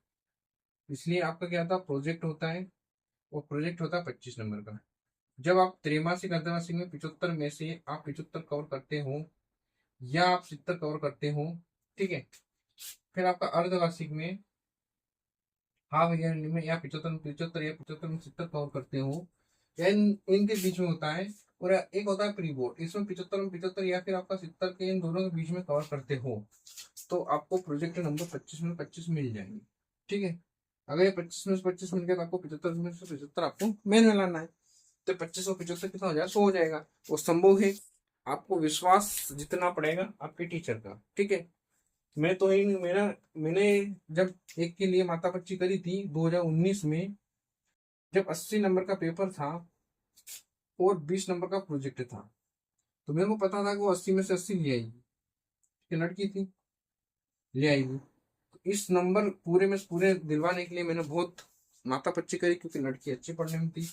इसलिए आपका क्या था, प्रोजेक्ट होता है, और प्रोजेक्ट होता है 25 नंबर का। जब आप त्रैमासिक अर्धवार्षिक में 75 में से आप 75 कवर करते हो या आप 70 कवर करते हो, ठीक है, फिर आपका अर्धवार्षिक में हाफ ईयरली में या 75 75 या 75 में 70 कवर करते हो, या इनके बीच में होता है। और एक होता है प्री बोर्ड, इसमें 75 में 75 या फिर आपका 70 के इन दोनों के बीच में कवर करते हो, तो आपको प्रोजेक्ट नंबर 25 में 25 मिल जाएंगे। ठीक है, अगर ये 25 में से 25 मिल गया तो आपको 75 में से 75 आपको मेन में लाना है। तो 25 और 75 कितना हो जाएगा, 100 हो जाएगा। वो संभव है, आपको विश्वास जितना पड़ेगा आपके टीचर का। ठीक है, मैं तो ही मेरा मैंने जब एक के लिए मातापच्ची करी थी 2019 में, जब 80 नंबर का पेपर था और 20 नंबर का प्रोजेक्ट था, तो मेरे को पता था कि वो 80 में से 80 ले आएगी, कि लड़की थी, ले आएगी। तो इस नंबर पूरे में से पूरे दिलवाने के लिए मैंने बहुत मातापच्ची करी, क्योंकि लड़की अच्छी पढ़ने में थी।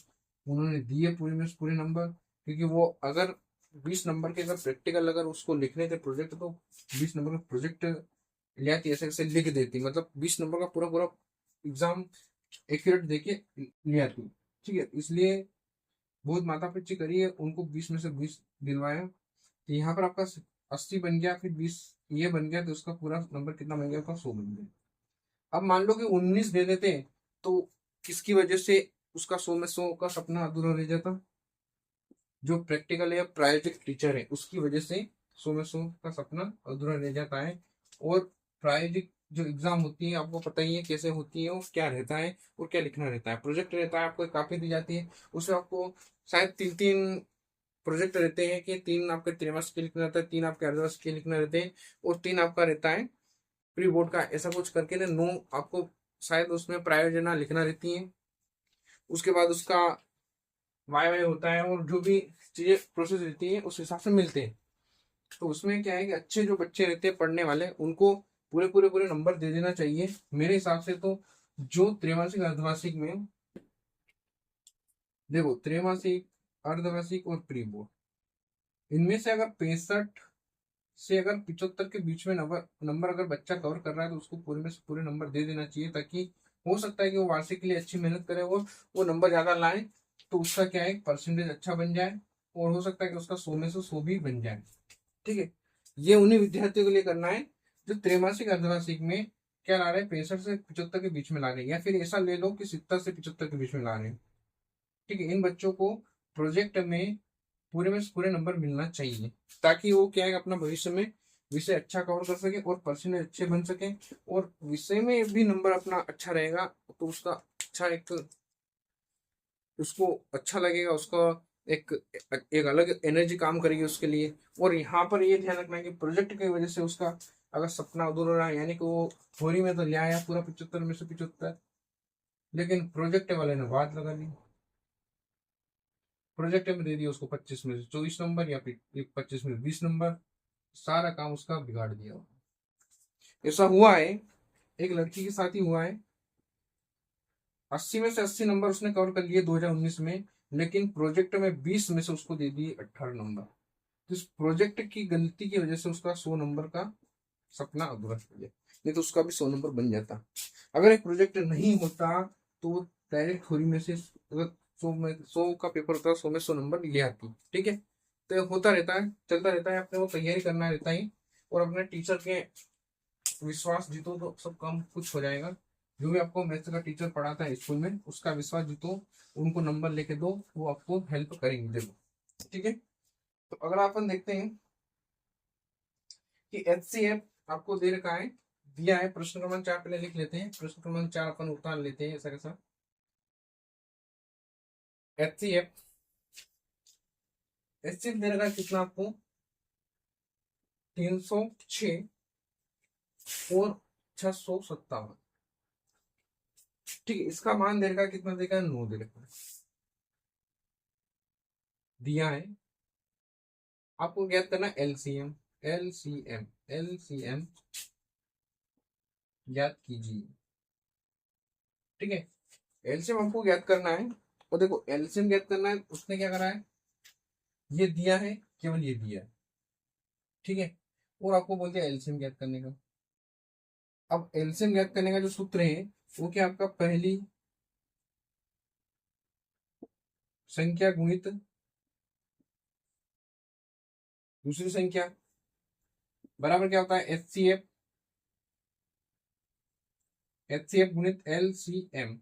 उन्होंने दिए पूरे में से पूरे नंबर, क्योंकि वो अगर 20 नंबर के अगर प्रैक्टिकल अगर उसको लिखने थे प्रोजेक्ट, तो 20 नंबर का प्रोजेक्ट ले आती, ऐसे ऐसे लिख देती, मतलब 20 नंबर का पूरा पूरा एग्जाम एक्यूरेट देके ले आती। ठीक है, इसलिए बहुत माथापच्ची करी है, उनको 20 में से 20 दिलवाया। तो यहाँ पर आपका 80 बन गया, फिर 20 ये बन गया, तो उसका पूरा नंबर कितना बन गया, आपका 100 बन गया। अब मान लो कि 19 दे देते, तो किसकी वजह से उसका 100 में 100 का सपना अधूरा रह जाता, जो प्रैक्टिकल या प्रायोजिक टीचर है उसकी वजह से 100 में 100 का सपना अधूरा रह जाता है। और प्रायोजिक जो एग्जाम होती है आपको पता ही है कैसे होती है, वो क्या रहता है और क्या लिखना रहता है। प्रोजेक्ट रहता है, आपको एक कॉपी दी जाती है, उसमें आपको शायद 3 3 प्रोजेक्ट रहते हैं, कि 3 आपके त्रैमासिक के लिखना रहता है, 3 आपके अर्धवार्षिक के लिखना रहते हैं, और 3 आपका रहता है प्री बोर्ड का। ऐसा कुछ करके ना 9 आपको शायद उसमें प्रायोजना लिखना रहती है। उसके बाद उसका वाई वाई होता है, और जो भी चीजें प्रोसेस रहती है उस हिसाब से मिलते हैं। तो उसमें क्या है कि अच्छे जो बच्चे रहते हैं पढ़ने वाले, उनको पूरे पूरे पूरे नंबर दे देना चाहिए मेरे हिसाब से। तो जो त्रैमासिक अर्धवार्षिक में देखो, त्रैमासिक अर्धवार्षिक और प्री बोर्ड, इनमें से अगर 65 से अगर 75 के बीच में नंबर नंबर अगर बच्चा कवर कर रहा है, तो उसको पूरे में से पूरे नंबर दे देना चाहिए, ताकि हो सकता है कि वो वार्षिक के लिए अच्छी मेहनत करे और वो नंबर ज्यादा लाए, तो उसका क्या है, परसेंटेज अच्छा बन जाए, और हो सकता है कि उसका 100 में से 100 भी बन जाए। ठीक है, ये उन्हीं विद्यार्थियों के लिए करना है जो त्रैमासिक अर्धवार्षिक में क्या ला रहे हैं, 65 से 75 के बीच में ला रहे हैं, या फिर ऐसा ले लो कि 70 से 75 के बीच में ला रहे हैं। ठीक है, इन बच्चों को प्रोजेक्ट में पूरे में से पूरे नंबर मिलना चाहिए, ताकि वो क्या है, अपना भविष्य में विषय अच्छा कवर कर सके और परसेंटेज अच्छे बन सके, और विषय में भी नंबर अपना अच्छा रहेगा, तो उसका अच्छा एक उसको अच्छा लगेगा, उसका एक एक अलग एनर्जी काम करेगी उसके लिए। और यहाँ पर ये ध्यान रखना है कि प्रोजेक्ट की वजह से उसका अगर सपना अधूरा रहा, यानी कि वो थ्योरी में तो ले आया पूरा 75 में से 75, लेकिन प्रोजेक्ट वाले ने बात लगा ली, प्रोजेक्ट में दे दिया उसको 25 में से 24 नंबर, या फिर 25 में से 20 नंबर, सारा काम उसका बिगाड़ दिया। ऐसा हुआ है, एक लड़की के साथ ही हुआ है। 80 में से 80 नंबर उसने कवर कर लिए 2019 में, लेकिन प्रोजेक्ट में 20 में से उसको दे दिए 18 नंबर। तो इस प्रोजेक्ट की गलती की वजह से उसका 100 नंबर का सपना अधूरा रह गया, नहीं तो उसका भी 100 नंबर बन जाता। अगर एक प्रोजेक्ट नहीं होता तो डायरेक्ट थ्योरी में से अगर 100 में 100 का पेपर होता, 100 में 100 नंबर ले आती। ठीक है, तो होता रहता है, चलता रहता है, अपने को तैयारी करना रहता है, और अपने टीचर के विश्वास जीतो तो सब काम कुछ हो जाएगा। जो भी आपको मैथ्स का टीचर पढ़ाता है स्कूल में, उसका विश्वास जीतो, उनको नंबर लेके दो, वो आपको हेल्प करेंगे। देखो ठीक है। तो अगर अपन देखते हैं कि HCF आपको दे रखा है, दिया है, प्रश्न क्रमांक 4 पहले लिख लेते हैं। प्रश्न क्रमांक 4 अपन उतार लेते हैं ऐसा कैसा। HCF दे रखा है कितना आपको, 306 और 657। ठीक है, इसका मान दे रखा है कितना, देगा 9 दे रखा है, दिया है। आपको ज्ञात करना एलसीएम। एलसीएम ज्ञात कीजिए। ठीक है, एलसीएम आपको ज्ञात करना है। और देखो एलसीएम ज्ञात करना है, उसने क्या करा है, ये दिया है, केवल ये दिया है। ठीक है, और आपको बोलते हैं एलसीएम ज्ञात करने का। अब एलसीएम ज्ञात करने का जो सूत्र है वो क्या, आपका पहली संख्या गुणित दूसरी संख्या बराबर क्या होता है, एचसीएफ गुणित एलसीएम।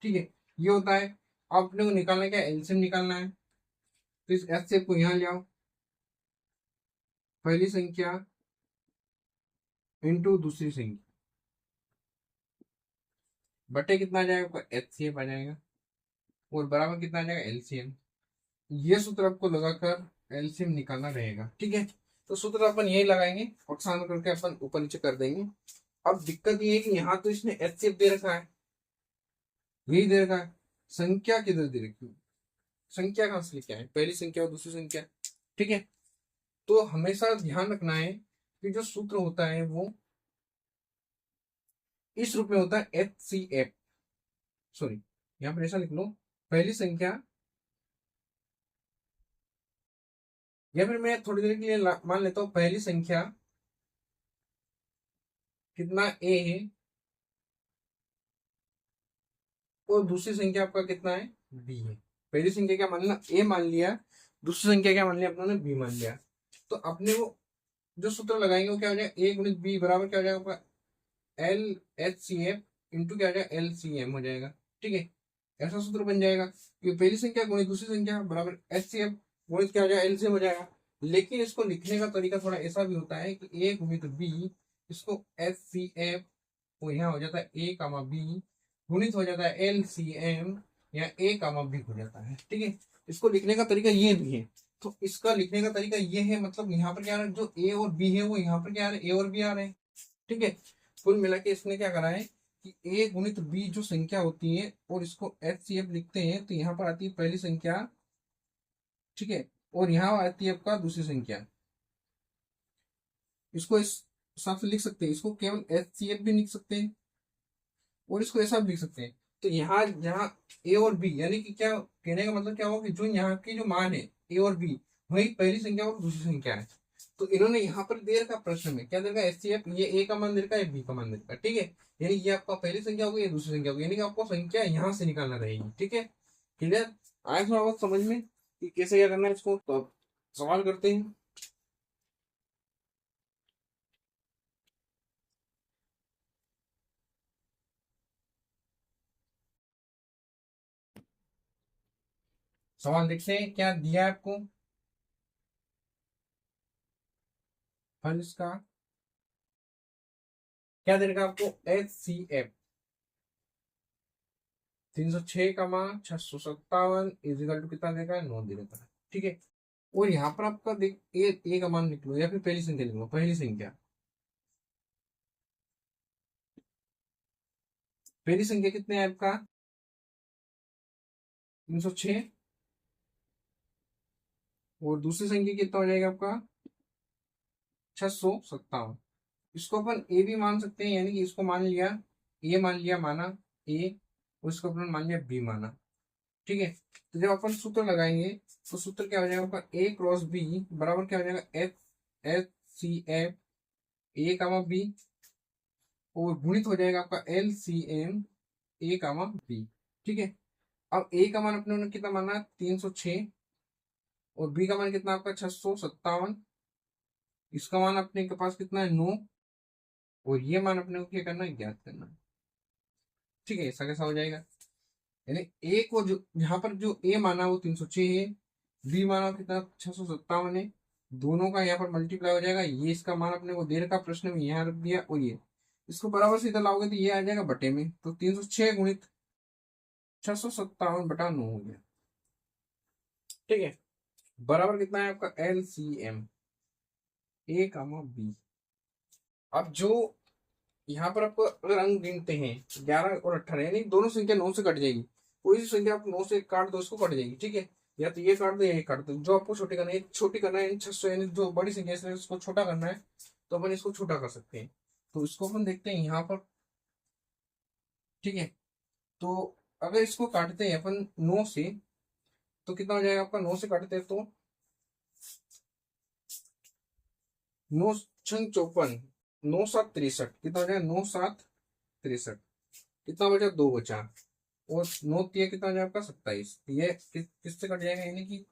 ठीक है, ये होता है। अब अपने को निकालना है क्या, एलसीएम निकालना है। तो इस एचसीएफ को यहां ले आओ, पहली संख्या इंटू दूसरी संख्या बटे कितना आ जाएगा, एचसीएफ आ जाएगा, और बराबर कितना आ जाएगा, एलसीएम। ये सूत्र आपको लगाकर एलसीएम निकालना रहेगा। ठीक है, तो सूत्र अपन यही लगाएंगे और शामिल करके अपन ऊपर नीचे कर देंगे। अब दिक्कत ये है कि यहाँ तो इसने एचसीएफ दे रखा है, यही दे रखा है, संख्या किधर दे रखी है, संख्या कहां से लेके आए, पहली संख्या और दूसरी संख्या। ठीक है, तो हमेशा ध्यान रखना है कि जो सूत्र होता है वो इस रूप में होता है, HCF, सॉरी यहां पर ऐसा लिख लो, पहली संख्या, या फिर मैं थोड़ी देर के लिए मान लेता हूं पहली संख्या कितना A है और दूसरी संख्या आपका कितना है, B है। पहली संख्या क्या मान लिया, A मान लिया, दूसरी संख्या क्या मान लिया अपने ने, B मान लिया। तो अपने वो जो सूत्र लगाएंगे वो क्या हो जाएगा, A गुणित B बराबर क्या हो जाएगा आपका, LHCF इंटू क्या हो जाएगा, LCM हो जाएगा। ठीक है, ऐसा सूत्र बन जाएगा कि पहली संख्या गुणित दूसरी संख्या बराबर HCF गुणित क्या हो जाएगा, LCM हो जाएगा। लेकिन इसको लिखने का तरीका थोड़ा ऐसा भी होता है कि A गुणित B, इसको HCF वो यहाँ हो जाता है A कामा B गुणित हो जाता है LCM, या A कामा B हो जाता है। ठीक है, इसको लिखने का तरीका ये भी है। तो इसका लिखने का तरीका ये है, मतलब यहाँ पर क्या आ रहा है, जो A और B है वो यहाँ पर क्या आ रहे हैं, A और B आ रहे हैं। ठीक है, कुल मिला के इसने क्या करा है कि A गुणित B जो संख्या होती है और इसको HCF लिखते हैं, तो यहाँ पर आती है पहली संख्या। ठीक है, और यहाँ आती है आपका दूसरी संख्या। इसको इस हिसाब से लिख सकते हैं, इसको केवल HCF भी लिख सकते हैं और इसको ऐसा भी लिख सकते हैं। तो यहाँ यहाँ ए और बी, यानी कि क्या कहने का मतलब क्या होगा कि जो यहाँ की जो मान है ए और बी, वही पहली संख्या और दूसरी संख्या है। तो इन्होंने यहाँ पर दे रखा प्रश्न में क्या दे रखा, HCF, ये ए का मान दे रखा है, बी का मान दे रखा है। ठीक है, यानी ये आपका पहली संख्या होगी, ये दूसरी संख्या होगी, यानी कि आपको संख्या यहाँ से निकालना रहेगी। ठीक है, क्लियर आया थोड़ा बहुत समझ में कि कैसे क्या करना है इसको। तो अब सवाल करते हैं। सवाल देखते हैं क्या दिया है आपको, हल इसका क्या दे रखा आपको, HCF 306 का मान 657 इजिकल टू कितना देगा, 9 दे देता है। ठीक है, और यहाँ पर आपका देख ए का मान लिख लो या फिर पहली संख्या लिख लो, पहली संख्या कितने है आपका, 306, और दूसरी संख्या कितना हो जाएगा आपका, 657। इसको अपन ए भी मान सकते हैं, यानी कि इसको मान लिया, ए मान लिया, माना ए, और इसको अपन मान लिया बी माना। ठीक है, तो जब अपन सूत्र लगाएंगे तो सूत्र क्या हो जाएगा आपका, ए क्रॉस बी बराबर क्या हो जाएगा, HCF ए कामा बी, और गुणित हो जाएगा आपका LCM ए कामा बी। ठीक है, अब ए का मान अपने कितना माना, 306, और बी का मान कितना आपका 657, इसका मान अपने के पास कितना है, 9, और ये मान अपने को क्या करना है, ज्ञात करना है। ठीक है, ऐसा कैसा हो जाएगा, यानी ए को जो यहाँ पर जो ए माना वो 306 है, बी माना कितना 657 है, दोनों का यहाँ पर मल्टीप्लाई हो जाएगा, ये इसका मान अपने को दे रखा प्रश्न में यहाँ रख दिया, और ये इसको बराबर से इधर लाओगे तो ये आ जाएगा बटे में, तो 306 गुणित 657/9 हो गया। ठीक है, बराबर कितना है आपका LCM ए कामा बी। अब जो यहाँ पर आपको अगर अंक गिनते हैं 11 और 18, यानी दोनों संख्या 9 से कट जाएगी, कोई सी संख्या आप 9 से काट दो उसको कट जाएगी। ठीक है, या तो ये काट दो या ये काट दो, जो आपको छोटी करना है, छोटी करना है 600, यानी जो बड़ी संख्या है उसको छोटा करना है, तो अपन इसको छोटा कर सकते हैं। तो इसको अपन देखते हैं यहाँ पर। ठीक है, तो अगर इसको काटते हैं अपन 9 से, तो कितना हो जाएगा आपका, 9 से काटते हैं तो 9 छंग 54, 9 7 63, कितना हो जाएगा 9 7 63, कितना बचा, 2 बचा, और 9 कितना हो जाएगा आपका 27, ये किससे कट जाएगा, यानी कि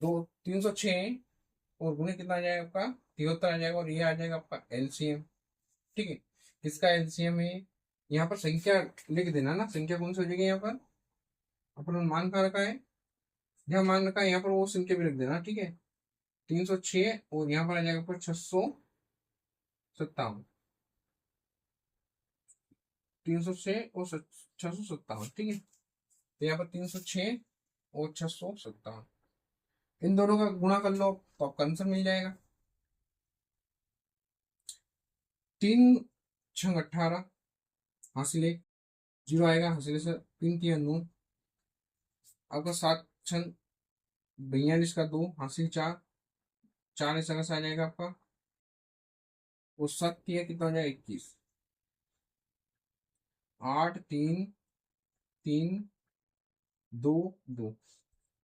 306 और गुणे कितना आ जाएगा आपका 73 आ जाएगा, और ये आ जाएगा आपका LCM। ठीक है, किसका LCM है, यहाँ पर संख्या लिख देना ना, संख्या कौन सी हो जाएगी, यहाँ पर अपन मान कहाँ रखा है, जहाँ मान रखा है यहाँ पर वो संख्या भी लिख देना। ठीक है, 306 और यहाँ पर आ जाएगा आपका 657, 306 और 657। ठीक है, तो यहाँ पर 306 और 657, इन दोनों का गुणा कर लो तो आपका आंसर मिल जाएगा। 3 6 18 हासिल 1, जीरो आएगा, हासिल से 3 3 9, आपका 7 6 42 का 2, हासिल 4, 4 ऐसा कैसा आ जाएगा आपका, वो 7 कितना हो जाएगा 21, 8 3 3 2 2,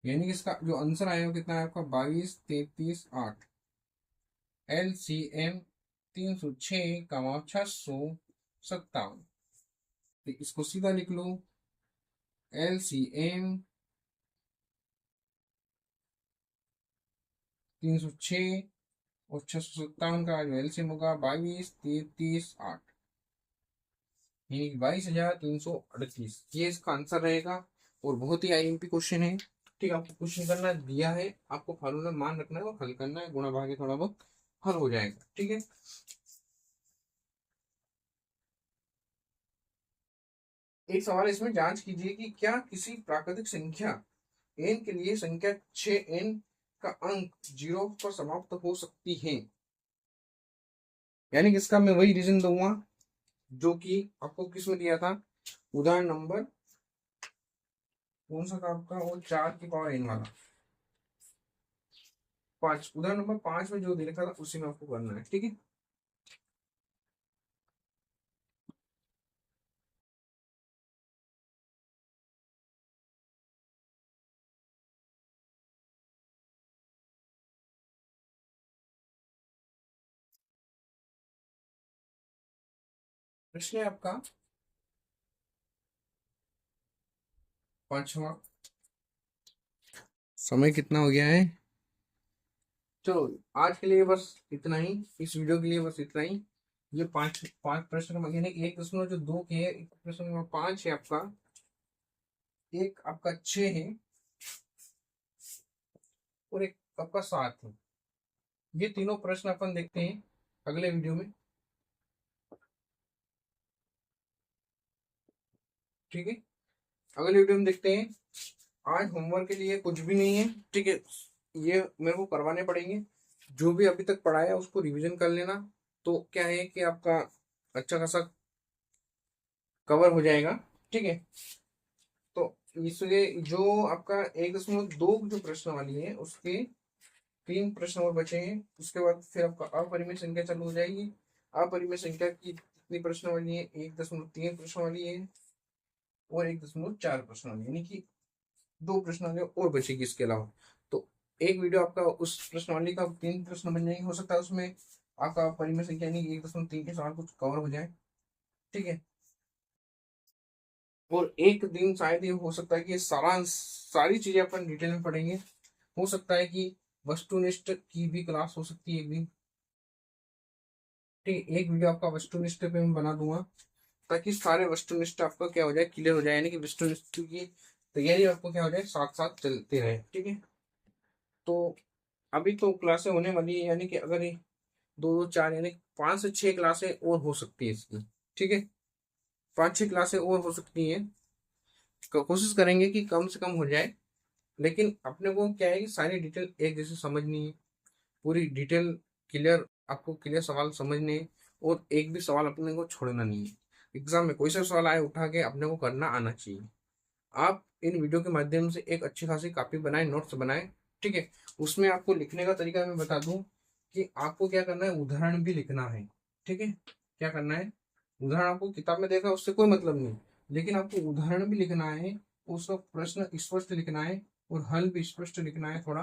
यानी कि इसका जो आंसर आएगा कितना है आपका 22 33 8। LCM 306,657, तो इसको सीधा लिख लो, LCM 306 और 657 का जो LCM होगा 22 33 8, यानी 22,338, ये इसका आंसर रहेगा। और बहुत ही IMP क्वेश्चन है। ठीक है, आपको क्वेश्चन करना दिया है, आपको फार्मूला मान रखना है और हल करना है, गुणा भागे थोड़ा बहुत हल हो जाएगा। ठीक है, एक सवाल इसमें जांच कीजिए कि क्या किसी प्राकृतिक संख्या n के लिए संख्या 6n का अंक 0 पर समाप्त हो सकती है। यानी कि इसका मैं वही रीजन दूंगा जो कि आपको किसमें दिया था, उदाहरण नंबर कौन सा था आपका, वो 4n वाला 5, उदाहरण नंबर 5 में जो दे रखा था उसी में आपको करना है। ठीक है, प्रश्न है आपका 5वां, समय कितना हो गया है, चलो आज के लिए बस इतना ही, इस वीडियो के लिए बस इतना ही। ये पांच पांच प्रश्न यानी 1.2 के है, एक प्रश्न नंबर 5 है आपका, एक आपका 6 है, और एक आपका 7 है। ये तीनों प्रश्न अपन देखते हैं अगले वीडियो में। ठीक है, अगले वीडियो में देखते हैं। आज होमवर्क के लिए कुछ भी नहीं है। ठीक है, ये मेरे को करवाने पड़ेंगे, जो भी अभी तक पढ़ाया उसको रिवीजन कर लेना, तो क्या है कि आपका अच्छा खासा कवर हो जाएगा। ठीक है, तो इसलिए जो आपका 1.2 जो प्रश्न वाली है उसके 3 प्रश्न और बचे हैं, उसके बाद फिर आपका अपरिमेय संख्या चालू हो जाएगी। अपरिमेय संख्या की कितनी प्रश्न वाली है, 1.3 प्रश्न वाली है और 1.4 प्रश्न वाली, यानी कि 2 प्रश्न वाली और बचेगी इसके अलावा। तो एक वीडियो आपका उस प्रश्नावली का 3 प्रश्न बन जाएंगे, हो सकता है उसमें आपका परिमेय संख्या यानी 1.3 के सवाल कुछ कवर हो जाए। ठीक है, और एक दिन शायद ये हो सकता है कि सारी चीजें अपन डिटेल में पढ़ेंगे। हो सकता है कि वस्तुनिष्ठ की भी क्लास हो सकती है एक दिन। ठीक है, एक वीडियो आपका वस्तुनिष्ठ पे मैं बना दूंगा, ताकि सारे वस्तुनिष्ठ आपका क्या हो जाए, क्लियर हो जाए, यानी कि वस्तुनिष्ठ की तैयारी आपको क्या हो जाए, साथ साथ चलते रहे। ठीक है, तो अभी तो क्लासें होने वाली है, यानी कि अगर ये दो दो चार यानी 5 से 6 क्लासें और हो सकती है इसकी। ठीक है, 5 6 क्लासें और हो सकती हैं, कोशिश करेंगे कि कम से कम हो जाए। लेकिन अपने को क्या है कि सारी डिटेल एक जैसे समझनी है, पूरी डिटेल क्लियर, आपको क्लियर सवाल समझने हैं, और एक भी सवाल अपने को छोड़ना नहीं है। एग्जाम में कोई सा सवाल आए उठा के अपने को करना आना चाहिए। आप इन वीडियो के माध्यम से एक अच्छी खासी कॉपी बनाए, नोट्स बनाए। ठीक है, उसमें आपको लिखने का तरीका मैं बता दूं कि आपको क्या करना है, उदाहरण भी लिखना है। ठीक है, क्या करना है, उदाहरण आपको किताब में देखा उससे कोई मतलब नहीं, लेकिन आपको उदाहरण भी लिखना है, उसका प्रश्न स्पष्ट लिखना है, और हल भी स्पष्ट लिखना है थोड़ा।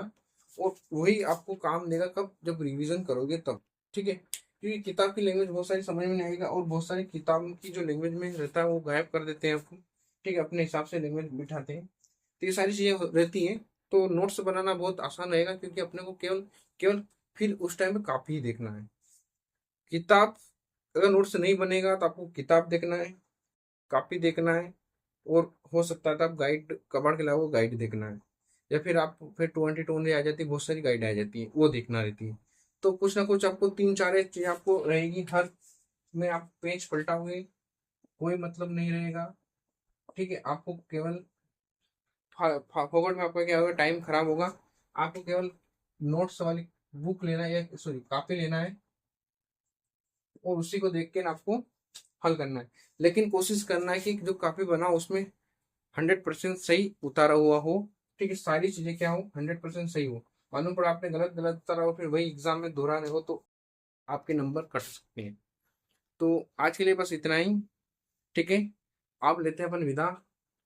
और वही आपको काम देगा कब, जब रिवीजन करोगे तब। ठीक है, क्योंकि किताब की लैंग्वेज बहुत सारी समझ में नहीं आएगा, और बहुत सारी किताब की जो लैंग्वेज में रहता है वो गायब कर देते हैं आपको। ठीक है, अपने हिसाब से लैंग्वेज बिठाते हैं, तो ये सारी चीजें रहती हैं। तो नोट्स बनाना बहुत आसान रहेगा, क्योंकि अपने को केवल केवल फिर उस टाइम पे कापी ही देखना है। किताब, अगर नोट्स नहीं बनेगा तो आपको किताब देखना है, कॉपी देखना है, और हो सकता है तो आप गाइड, कबाड़ के अलावा गाइड देखना है, या फिर आप फिर 2020 आ जाती है, बहुत सारी गाइड आ जाती है, वो देखना रहती है। तो कुछ ना कुछ आपको 3 4 चीज आपको रहेगी, हर में आप पेज पलटाओगे कोई मतलब नहीं रहेगा। ठीक है, आपको केवल फोकट में आपका क्या होगा, टाइम खराब होगा। आपको केवल नोट्स वाली बुक लेना है, या सॉरी कॉपी लेना है, और उसी को देख के ना आपको हल करना है। लेकिन कोशिश करना है कि जो कॉपी बना उसमें 100% सही उतारा हुआ हो। ठीक है, सारी चीजें क्या हो, 100% सही हो। मालूम पड़ा आपने गलत गलत उतारा हो, फिर वही एग्जाम में दोहरा रहे हो, तो आपके नंबर कट सकते हैं। तो आज के लिए बस इतना ही। ठीक है, आप लेते हैं अपन विदा,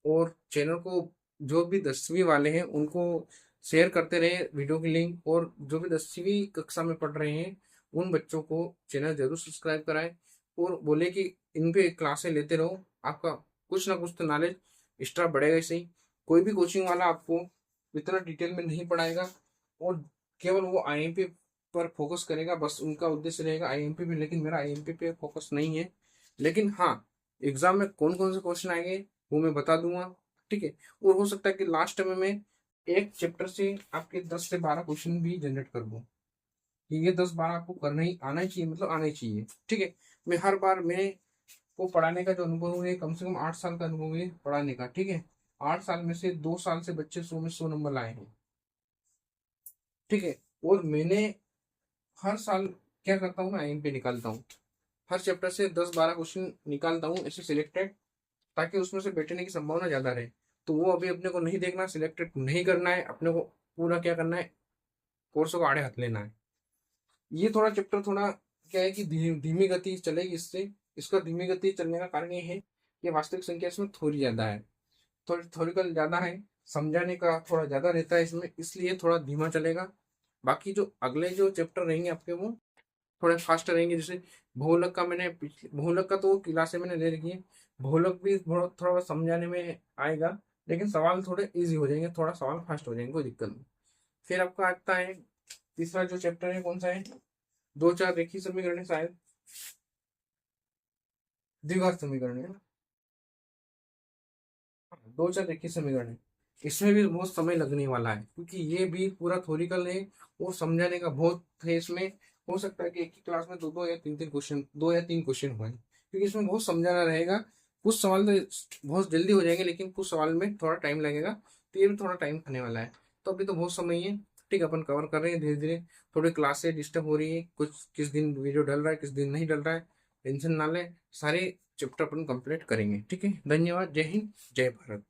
और चैनल को जो भी 10वीं वाले हैं उनको शेयर करते रहे वीडियो की लिंक, और जो भी 10वीं कक्षा में पढ़ रहे हैं उन बच्चों को चैनल जरूर सब्सक्राइब कराएं, और बोले कि इन पे क्लासें लेते रहो, आपका कुछ ना कुछ तो नॉलेज एक्स्ट्रा बढ़ेगा ही सही। कोई भी कोचिंग वाला आपको इतना डिटेल में नहीं पढ़ाएगा, और केवल वो आईएमपी पर फोकस करेगा, बस उनका उद्देश्य रहेगा आईएमपी पे। लेकिन मेरा आईएमपी पे फोकस नहीं है, लेकिन हाँ, एग्जाम में कौन कौन से क्वेश्चन आएंगे वो मैं बता दूंगा। ठीक है, और हो सकता है कि लास्ट में मैं एक चैप्टर से आपके 10 से 12 क्वेश्चन भी जनरेट कर दूं, कि ये 10 12 आपको करना ही आना ही चाहिए, मतलब आना ही चाहिए। ठीक है, मैं हर बार मेरे को पढ़ाने का जो अनुभव है, कम से कम 8 साल का अनुभव है पढ़ाने का। ठीक है, 8 साल में से 2 साल से बच्चे 100 में 100 नंबर लाए हैं। ठीक है, और मैंने हर साल क्या करता हूँ, मैं आईएमपी निकालता हूँ, हर चैप्टर से 10 12 क्वेश्चन निकालता हूँ ऐसे सिलेक्टेड, ताकि उसमें से बैठने की संभावना ज्यादा रहे। तो वो अभी अपने को नहीं देखना, सिलेक्टेड नहीं करना है, अपने को पूरा क्या करना है, कोर्स को आड़े हाथ लेना है। ये थोड़ा चैप्टर थोड़ा क्या है कि धीमी गति चलेगी इससे। इसका धीमी गति चलने का कारण ये है कि वास्तविक संख्या इसमें थोड़ी ज्यादा है, थोड़ी थोड़िकल ज्यादा है, समझाने का थोड़ा ज्यादा रहता है इसमें, इसलिए थोड़ा धीमा चलेगा। बाकी जो अगले जो चैप्टर रहेंगे आपके वो थोड़े फास्ट रहेंगे। जैसे भूलक का मैंने भूलक का तो क्लासे मैंने ले रखी है, भूलक भी थोड़ा थोड़ा समझाने में आएगा, लेकिन सवाल थोड़े इजी हो जाएंगे, थोड़ा सवाल फास्ट हो जाएंगे, कोई दिक्कत नहीं। फिर आपका आता है तीसरा जो चैप्टर है, कौन सा है, 2 4 रेखीय समीकरण है शायद, द्विघात समीकरण है। 2 4 रेखीय समीकरण है, इसमें भी बहुत समय लगने वाला है, क्योंकि ये भी पूरा थ्योरिकल है, और समझाने का बहुत है इसमें। हो सकता है कि एक ही क्लास में दो दो या तीन तीन क्वेश्चन, 2 या 3 क्वेश्चन हुए, क्योंकि इसमें बहुत समझाना रहेगा। कुछ सवाल तो बहुत जल्दी हो जाएंगे, लेकिन कुछ सवाल में थोड़ा टाइम लगेगा, तो ये भी थोड़ा टाइम खाने वाला है। तो अभी तो बहुत समय है। ठीक है, अपन कवर कर रहे हैं धीरे धीरे। थोड़ी क्लासें डिस्टर्ब हो रही है, कुछ किस दिन वीडियो डल रहा है, किस दिन नहीं डल रहा है, टेंशन ना ले, सारे चैप्टर अपन कंप्लीट करेंगे। ठीक है, धन्यवाद, जय हिंद, जय भारत।